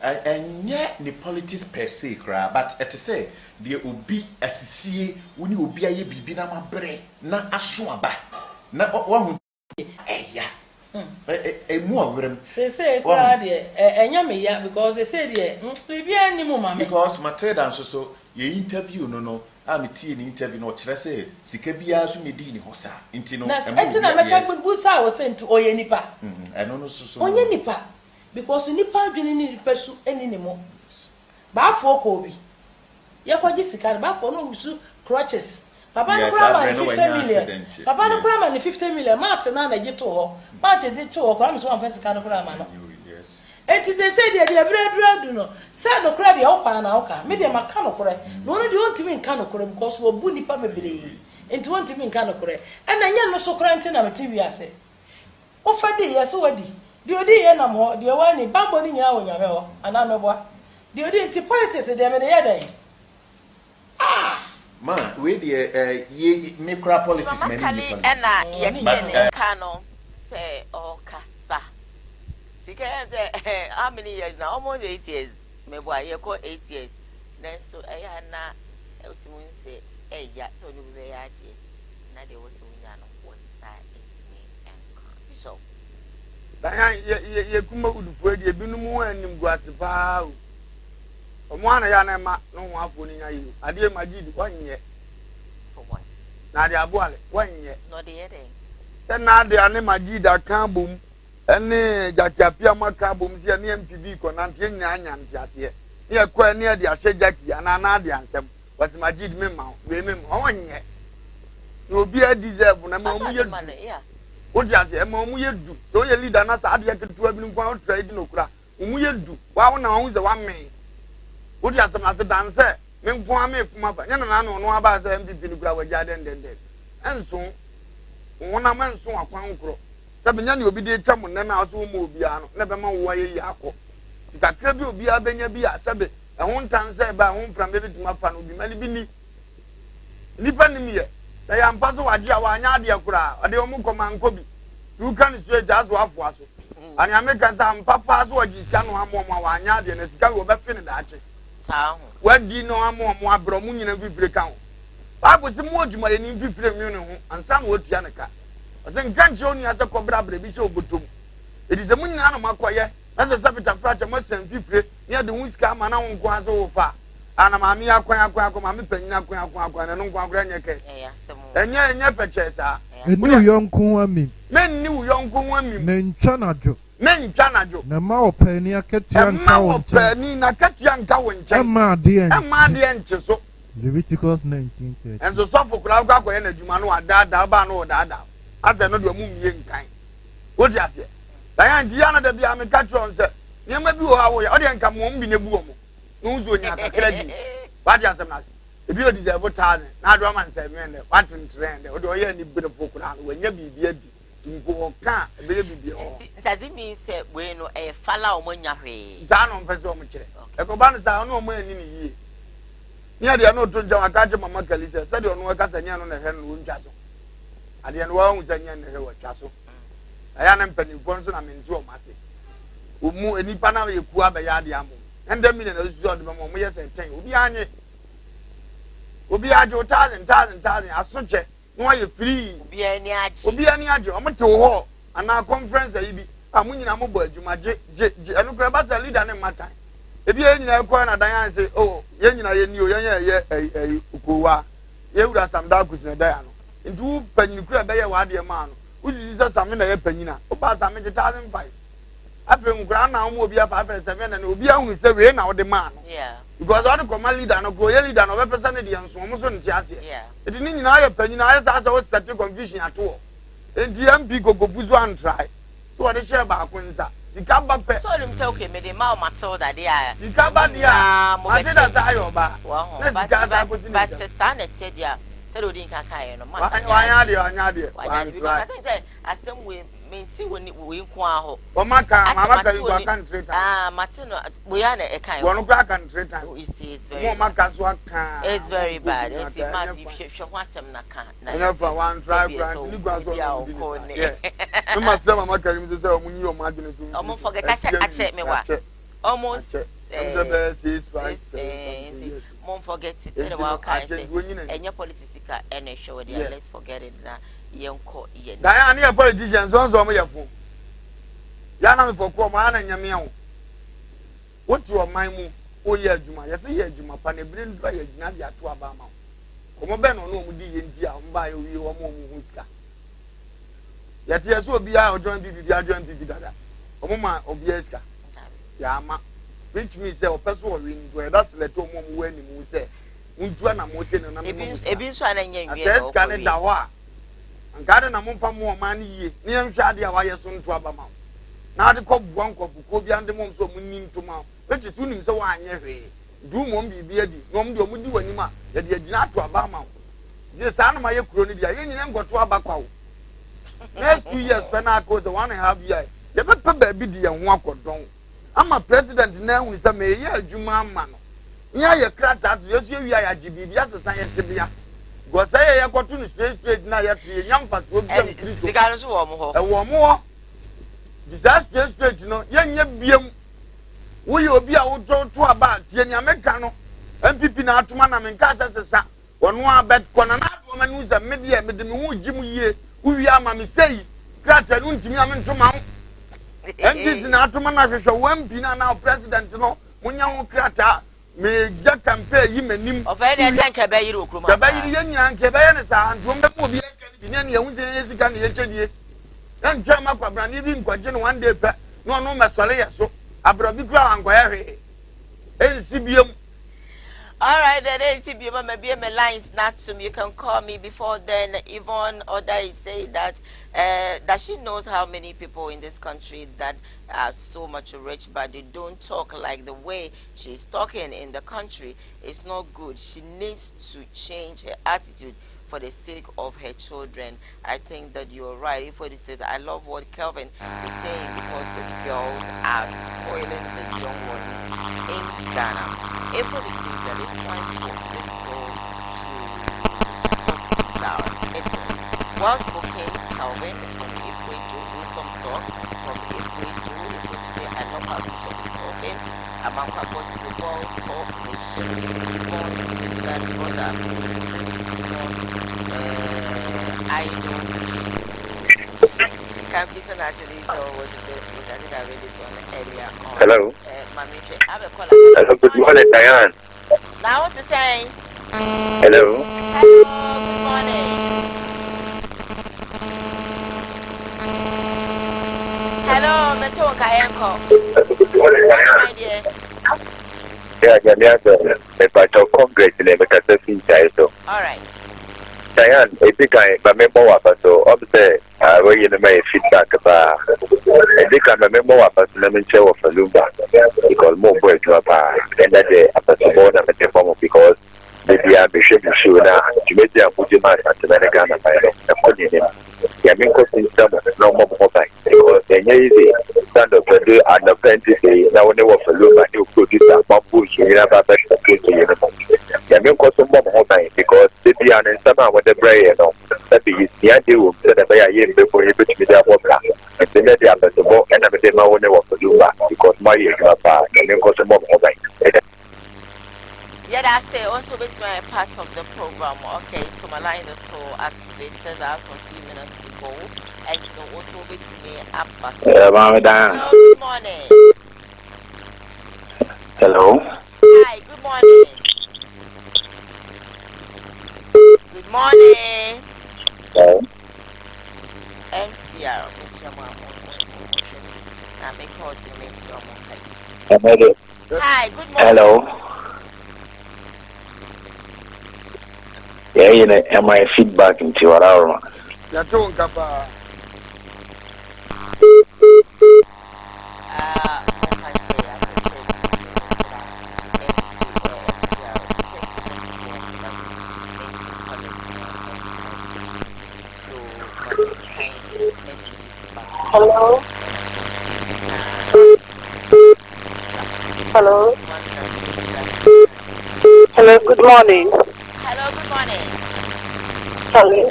ɛnyɛ ne politics per se kra but it say de obi asisie woni obi aye bibi na mabre na aso aba na wahu ɛya emu awrem se kra de ɛnya me ya because they say de bibi ani mu mama because Matilda so ye interview no a me tie ni interview no kyerɛ sɛ sika bia so me di ni hɔ sa nti no na enti na meka gbu sa wo se nti oye nipa ɛno no so onye nipa because nipa adwene ni nipa su eni ne mo baafo ko bi ye kwaji sika baafo no wusu crutches papa no kura 50 million papa no kura 50 million ma te na gye to ho ma te de to ho kwa me so an sika no kura ma no enti se de bra du no sa no kura de o pa na o ka me de maka no kura no no de on timi nka no kura because wo bu nipa bebre enti won timi nka no kura ana nya no so kura enti na me ti wi ase o fa de ye so wadi di odi ye nam ho di wani bambo ni nyina wo nyame ho ana meboa di odi nti politics de me ne ye den ma we de ye me kra politics me ni na ye ne ka no say o kasa sika say how many years now almost 8 years meboa ye ko 8 years then so eya na ultimu say eya so ni be ya je na de wo so nya no what that it me and so ye kuma udupo de binum anim guase pa o mo ana ya na ma no ho afo ni nya yi ade magidi wonye for what na de aboale wonye no de ye den se na de ane magida kan bom ene jakiapia maka bom se ne MPB ko na nte nya anya nte ase ne ko ne de ahye jaki ana na de ansem was magidi me ma we me wonye no obi a deserve na ma mu ye o di ase ma mu ye du so ye leader na sa ade ketua bi nkwa o trade no kura mu ye du wa wo na wo ze wa me o di ase na se danse me nkwa me kuma ba nya na no no aba se MPP ni kura wa ja den enso wo na man so akwan nkro se be nya ne obi de twam ne na so mo obi a no na be ma wo ye yi akọ kakra bi obi a benya bi a se be ho ntanse ba ho mpram be bituma fa no obi mali bi ni nipa ni miye say am pass waje a wanya ade akura ade omu koma nkobi you can straight as wafo aso ani american sam papa so waje sika no amo ma wanya ade na sika wo be fini da ache saa ho wadi no amo mo abro mu nyina bibire kan babu se mo adwuma ye ni bibire mu ne ho ansa na wotua ne ka ase nkanche oni ase kobra bra bi se obotom edi se mu nyina no makoye na se sapita fracha mo sem bibire ne ade hu sika ama na wonko ase wo fa ana mami akwan mami panyin akwan na no nkwan kra nye ke enye peche sa eni uyonku ami men ni uyonku ami na ntwa najo na ma opani akatua nka won che opani na akatua nka won che ma de enche so Leviticus 19:30 enzo sofo kura akwa na adwuma no adada ba no dada ase no de mu mie nkan wo ti ase da ya nji ya na da bia me ka tron se niam bi wo ha wo ya o de nka mo mbi na bu wo mo no uzo nya kakra bi what you asem na ebi o deserve 1000 na do man 700 what trend o do ye ni bi no pokura no wanya bibi adi tunko ka ebe bibi o does it mean say we no e fala o manya hwe za no mpese o mo kire e ko ba no sa no mo ani ni yie ni ade no to nja aka je mama kalisa se de ono aka sanya no na he no ntwa so ade no wa hu sanya na he wa twa so aya na mpani ko nso na menti o mase o mu enipa na ye ku aba ya ade amo enda mi na so de mo mo ye se 10 obi aje 1000 asoche no ye free obi ani aje o mo te ho ana conference ayi bi amunyina mo bo adwuma je enu kra ba sa leader ne matan ebi enyina ekwa na dan an say oh ye nyina ye ni o ye Koowaa ye wura sam da kusina da ya no ntu panyin kura be ye wa de ma no uji se sam na ye panyina o ba sam je 1005 ape nkura na mo obi afa 7 na obi ahunu se we na o de ma no yeah because all the command leader no go ye leader no be person de yanso mo so nti ase e di ni nyina ye panyina aye sa o set confusion ato e di MP go buzu an try so what the share ba akunza sika ba pe so them say okay me dey ma o Matilda dey ah sika ba dia ma dey da sa ayo ba na sika sa ko sin but sa na tie dia say do din kaka ye no ma anya de because I think say asem we menti we nko aho o maka mama ka you kan trade Martino we ya na e kan wonu kra kan trade is very mo maka so aka it's very bad it's massive hwe asem na kan na anya fa one try brand ni gwa so no ma say mama ka you say o munyi o ma adwene so o mo forget I check me wa almost the best is right mom forget it say the wa kai say enya politics ka ene show there let's forget it na yenko ye da ya politicians so mo yefo ya na me foko ma na nyame ho wotu o man mu o ye adwuma ye se ye adwuma pa na bire ndura ye gina bi ato aba ma ko mo be no no mu di ye ndi a mba ye wi wo mo mu sika ya ti so obi a ojon bibi adwan bibi dada o mo ma obi a sika ya ma which means say o person o wi ndo that's let o mo mu ani mu say untua na mo se na ebi nso ana nya nwie no sika ne da ho a ngade na mo mfa mo ma ne yie ne nhwe ade a wa ye so nto aba ma na ade ko buan ko ko bi ande mom so mo ni ntoma wechi tu nim se wa anye hwe du mom bibi adi no mo de mo di wani ma ye de agina ato aba ma je sa na ma ye kuro ni dia ye nyina ngoto aba kwa wo next 2 years pe na ko se 1.5 year ye be pe ba bi di ye ho akodon ama president na hu se me ye adwuma ama no nya ye krata to ye so wi ya jibibi asesa ye tebia go say ye ko to straight na ye tre nyam fa to bi am kristo sika no so wo mo ho e wo mo disaster straight no ye nya biem wo ye obi a wo to aba tie nya meka no MPP na atuma na menka asesa wono abet kona na do manu za media me de me hu gim yie wo wi ama me sei krata no ntimi am ntoma ho NDC na atuma na hwehwe wo MP na president no munya ho krata me ja campaign yi manim of any tank be yiri okroma ka ba yiri yenya nke be ne sa antom be mo bi eska ni bi ne ye hunse ye sika ne ye chedie na ntwa ma kwabra ni bi nkwaje no one day pe no no mesole ye so abro bi kura angoye hwe e sibiem. All right, then ACB, maybe my lines not to me. You can call me before then. Yvonne Oda is saying that she knows how many people in this country that are so much rich, but they don't talk like the way she's talking in the country. It's not good. She needs to change her attitude for the sake of her children. I think that you're right. If what it says, I love what Kelvin is saying because these girls are spoiling the young ones in Ghana. If what it says that it's time for this girl to stop loud. Well spoken, Kelvin is from the If We Do Wisdom Talk. From the If We Do, if we say, I love how Bishop is talking. I'm about to the World Talk Nation. Yvonne is that brother. I don't. Can Christian actually know what she says? I think I read it on earlier on. Hello. Mami, I have a caller. Hello, good morning, Diane. Now what to say? Hello. Hello, good morning. Hello, Meto Kayenko. My dear. Yeah, if I talk Congress in a so. All right. Diane, I think I remember what so obviously where you may feedback about. I think I remember what let me show of a lumba because more boy to a bar and that day after the border at the form because maybe I be sure now to make them put your mind at the American and put him. Yeah, I mean, some no more mobile because they're easy. Stand up to do an apprentice now when they were for lumba, you could do that bamboo, you never better to I mean, some more mobile because they be an summer with the brain, that is the idea that I am before you put me there. And then they are the more and I did my own work to do that because my year is back and then some more mobile. Yeah, that's it. Also, it's my part of the program. Okay, so my line is still activated. That's a few minutes to go. And so, also, it's me up. Hello, good morning. Hello. Hi, good morning. Good morning. Hello. MCR, Mr. Now, because the main Hi, good morning. Hello. Yeah, you know, am I feedback into your hour? Ya to nkapa. Hello. Hello. Hello, good morning. Hello, good morning. Hello.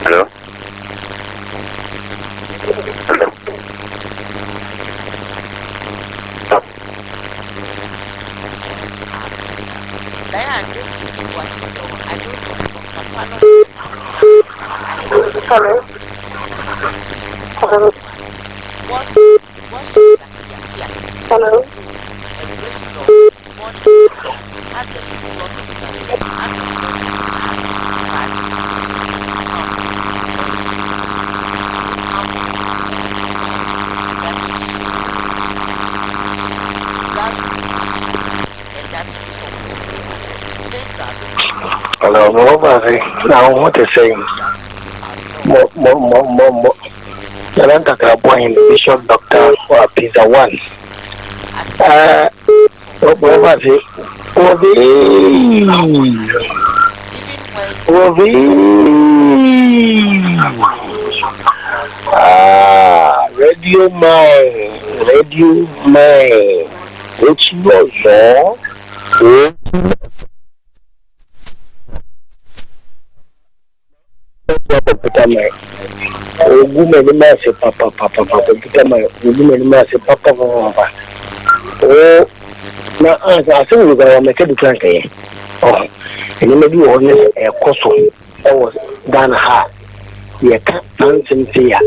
Hello. Hello. Hello. Hello. Hello, now what to say? More. Yalanta point Bishop Doctor for Pizza One. What was it? Radio man. Which was all? Woman, massive papa, woman, massive papa. Oh, now I think we're going to make a difference. Oh, and you may be honest, a coso. I was done hard. We can't answer here.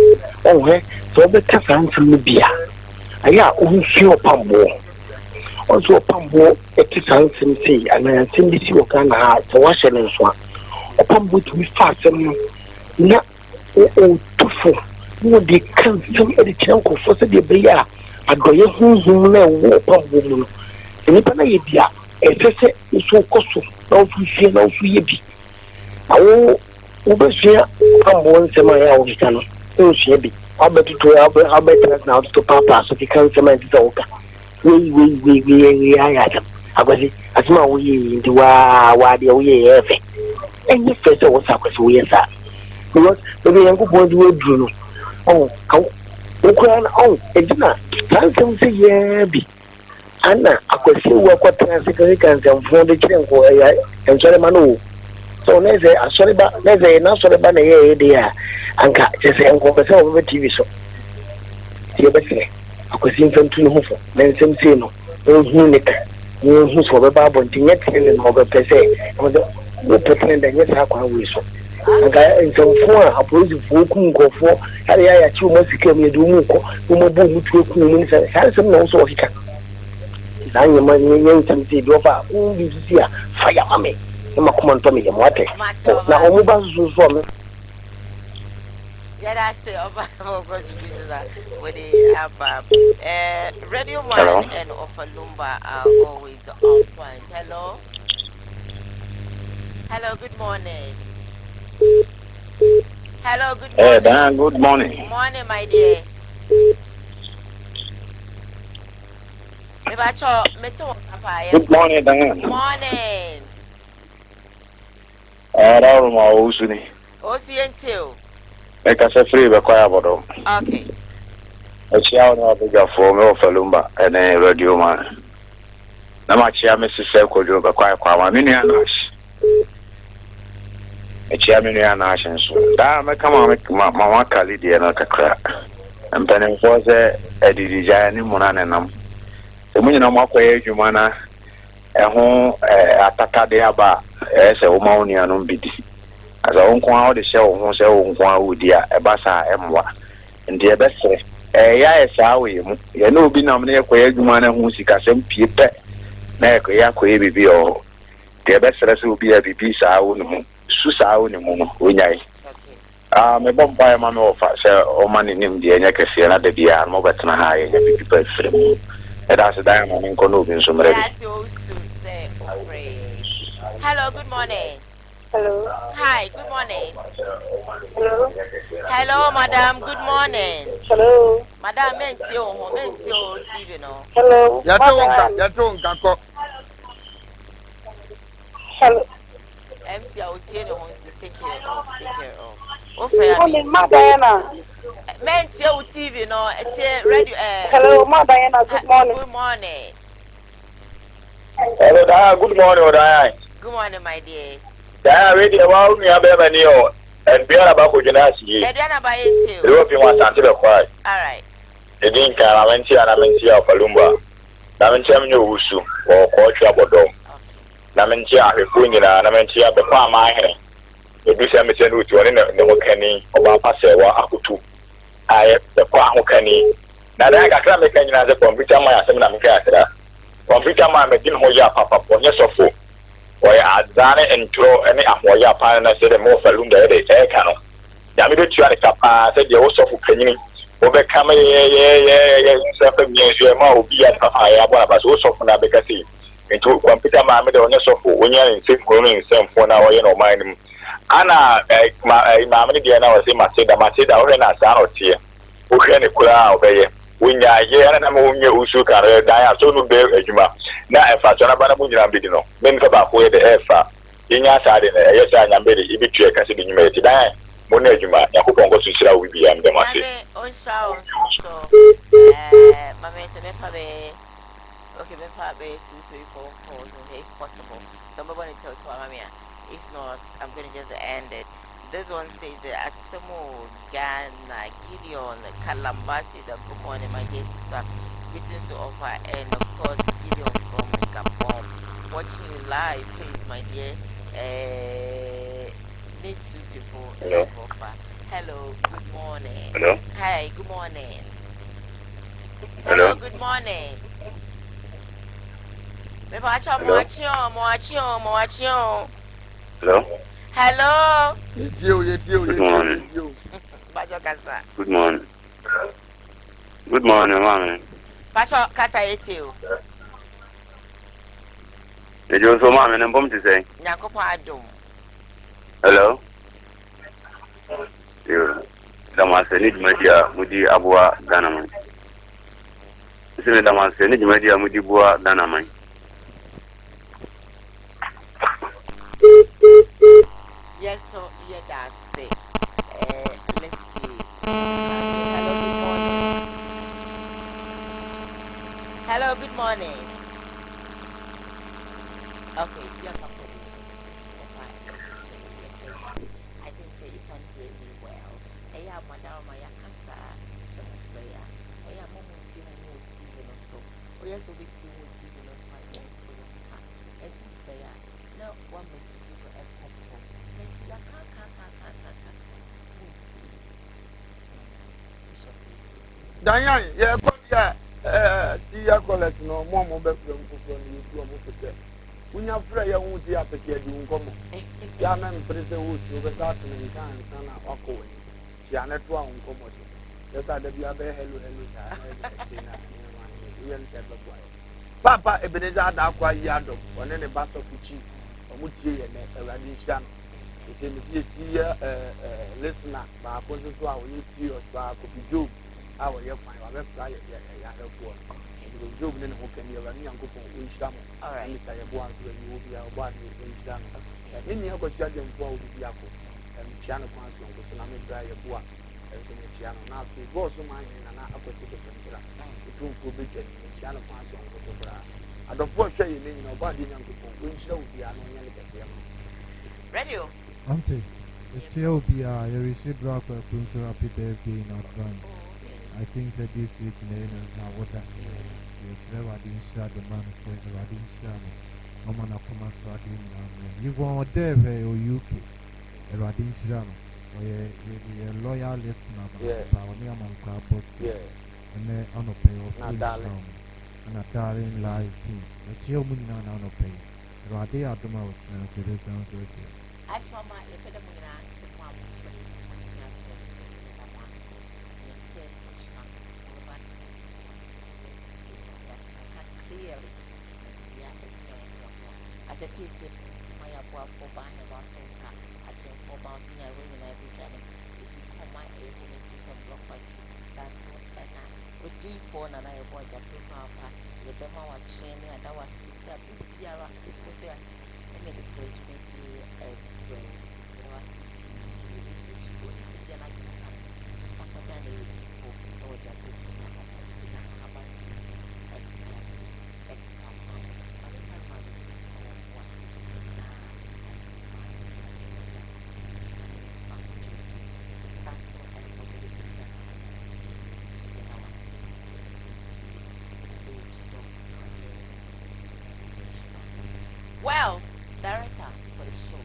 Oh, so the tough answer may be. I only feel pambo. Also, pambo, a kiss answer say, and I think this you can have to wash and so. A pambo to be fastened. Not too no, they can't some of the chunk for the beer. I go your home now, walk woman. And if I idea, a say is so costly, no free, no free. Oh, over here, I'm one semi hours can. Oh, shabby. I'll bet I'll bet now to Papa so he can't cement his oka. We, I am. I was it as my way into why the way ever. And you first was up as we are. Because the young boys will do. Oh, ukura na on edina tansem se ye bi ana akwasi wo kwatena se kan jamfo de kire nko ya ensore ma no so neze asore ba neze na asore ba na ye de ya anka chese nko pese wo TV so tie bese akwasi mfantu no hofo na nsem se no ohu ne ka ohu so be ba bonti nyete ne no be pese wo pese nda nyete akwa wo so anka nsomfo a apolisifoɔ kum nkɔfoɔ hare ya yakyi wɔn sika mu yɛde wɔn kɔ wɔn bu wɔn tuo kum mu nsa saa nsɛm na wɔn so wɔkeka saa nyɛma nyɛ nsɛm sɛ ebi ɔfa wɔn bi sisi a fa ya ma me ɛma kɔma ntɔ me yɛ mo atɛ na wɔn ba soso so ɔmo. Yada say over with the Radio Man and Ofalumba are always on point. Hello. Hello, good morning. Hello, good morning. Hey, Dan, good morning. Good morning, my dear. Good morning, Dan. Good morning. Raruma Usuni. Osientio. Make us a free Bakoya. Okay. A child of the for me of Falumba and a Radio Man. Namachia Mrs. Selko Bakoya Kwama Minianash. A chairman nations. Damn, come on, make Mamma Khalidi and a crack. And penning was a design in Monanam. The Munamako Jumana, a home ataka de aba, as a woman and bidi. As a own quaw the show, who say, own quaw, dear, a bassa, emwa. And dear best, yes, I will. You know, be nominated for Jumana who seek us some people. Nako Yakwe be all. Dear best, will be a piece I wouldn't. Susa ni muno unyai me bomba ma me ofa se o mani nim de nya kese na de bia mo betena ha ye bi pa frem e da se dan mo nko no bi so mre. Hello, good morning. Hello. Hi, good morning. Hello. Hello, madam, good morning. Hello. Madam mentio TV no. Hello. Ya to nka Hello. MC Otie no want to take care of. O frère mi. Ma Diana. Mentio TV no, it's radio Hello, Ma Diana, good morning. Good morning. Hello, da, good morning, Odai. Good morning, my dear. Da, radio wa mi abeba ni o. And be aba ko jina si. Ediana ba yenti o. Ro fi wa sante be kwai. All right. Edin ka na menti of Falumba. Na menti am nyo wusu o ko twa bodom. Na menti ahwefu nyina na menti abekwa ama ahere. Ebi se me senu ti woni ne mo kani oba pase wa akutu. Aye bekwa ho kani. Na da ga kra me kanyina ze computer man asem na me ka asra. Computer man me din ho ya papa ponye sofo. Oya adane entro ene ahoya pa na se de mo Falumba de e ka no. Ya me do tua ne kapa se de wo sofo kanyini. Obe kama ye se fa mi enso ma obi ya papa ya bo aba so sofo na be ka si. Into computer man me de onye sofo onya nse ko no nse mfo na oye no man nim ana ma me de na o se maseda o na sa no tie o hwe ne kura obeye onya ye na ma onye usu ka re dan ya so no be adwuma na efa so na ba na mu nyina bidi no me nka ba ko ye de efa yenya sa de na ye sa nyambe de ibi tue ka se de nyuma ti dan mo na adwuma yakopon ko su sira wo bi am de ma se on show so mama se me fa be okay me fa be 2 3 4 calls if possible somebody tell to mama if not I'm going to just end it. This one says Asimo Ghana Gideon Kalambasi the good morning my dear sister greetings to offer and of course Gideon from Gabon watching you live please my dear need 2 people hello. Offer. Hello, good morning. Hello. Hi, good morning. Hello. Good morning. Hello. Hello. Good morning. Bajo Kasa. Good morning. Good morning, mama. Bajo Kasa etio. Did you so mama and bomb to say? Nyakopo adom. Hello. You Damas need media mudi abua danaman. Sile Damas need media mudi bua danaman. Yes, so yeah, that's it. Let's see. Hello, good morning. morning. Okay, you're comfortable. I think say you can hear me well. I am Madame Maya Casa, some player. I am Momuti who TV no so. Oh, yes, we TV no so. I won't see them. And to be fair, no one may give a comfort. Let's see, I can't. Danyan, yeah, see your colors no more mobile from you to when you pray, you won't see up again. You come. Yaman President Woods over that in time, son, or Cohen. She are not wrong. Yes, I did. You have a hello. Papa, Ebenezer, Aqua Yado, on any bus of Pucci, or Muchi and a Radishan. It is here, listener, by a person who will see us by a copy joke. Our young man, I will fly at the Job then who can be a young couple which done. All right, Mr. Yabuan, when you will be our body which done. In the other shadowing for the Yako and Channel Council, the Tsunami Dry Yabua, and the Channel. Now, we go so many and I opposite the Central. The two will be getting the Channel Council. I don't want to say you mean nobody young people, which show the Anonia. Radio. Auntie, it's still be a receipt block of happy birthday in advance. I think that this week in what that yes, I didn't share the man said I didn't share no man of command for you go there or UK I didn't share or a loyal listener about me among car post and then on a pay of and a darling live team. The children are on a pay. Rade at the mouth translation. As for my the piece of my above for buying about Fenka, I think for bouncing a ring and every time you my able to sit and block like that's so and I would do for and I avoid the paper, the Bema was chain and I was sister Piara, because I made a great big day and friend. Well, director for the show.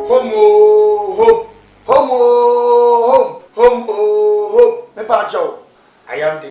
Homo, home. Me pacho. I am the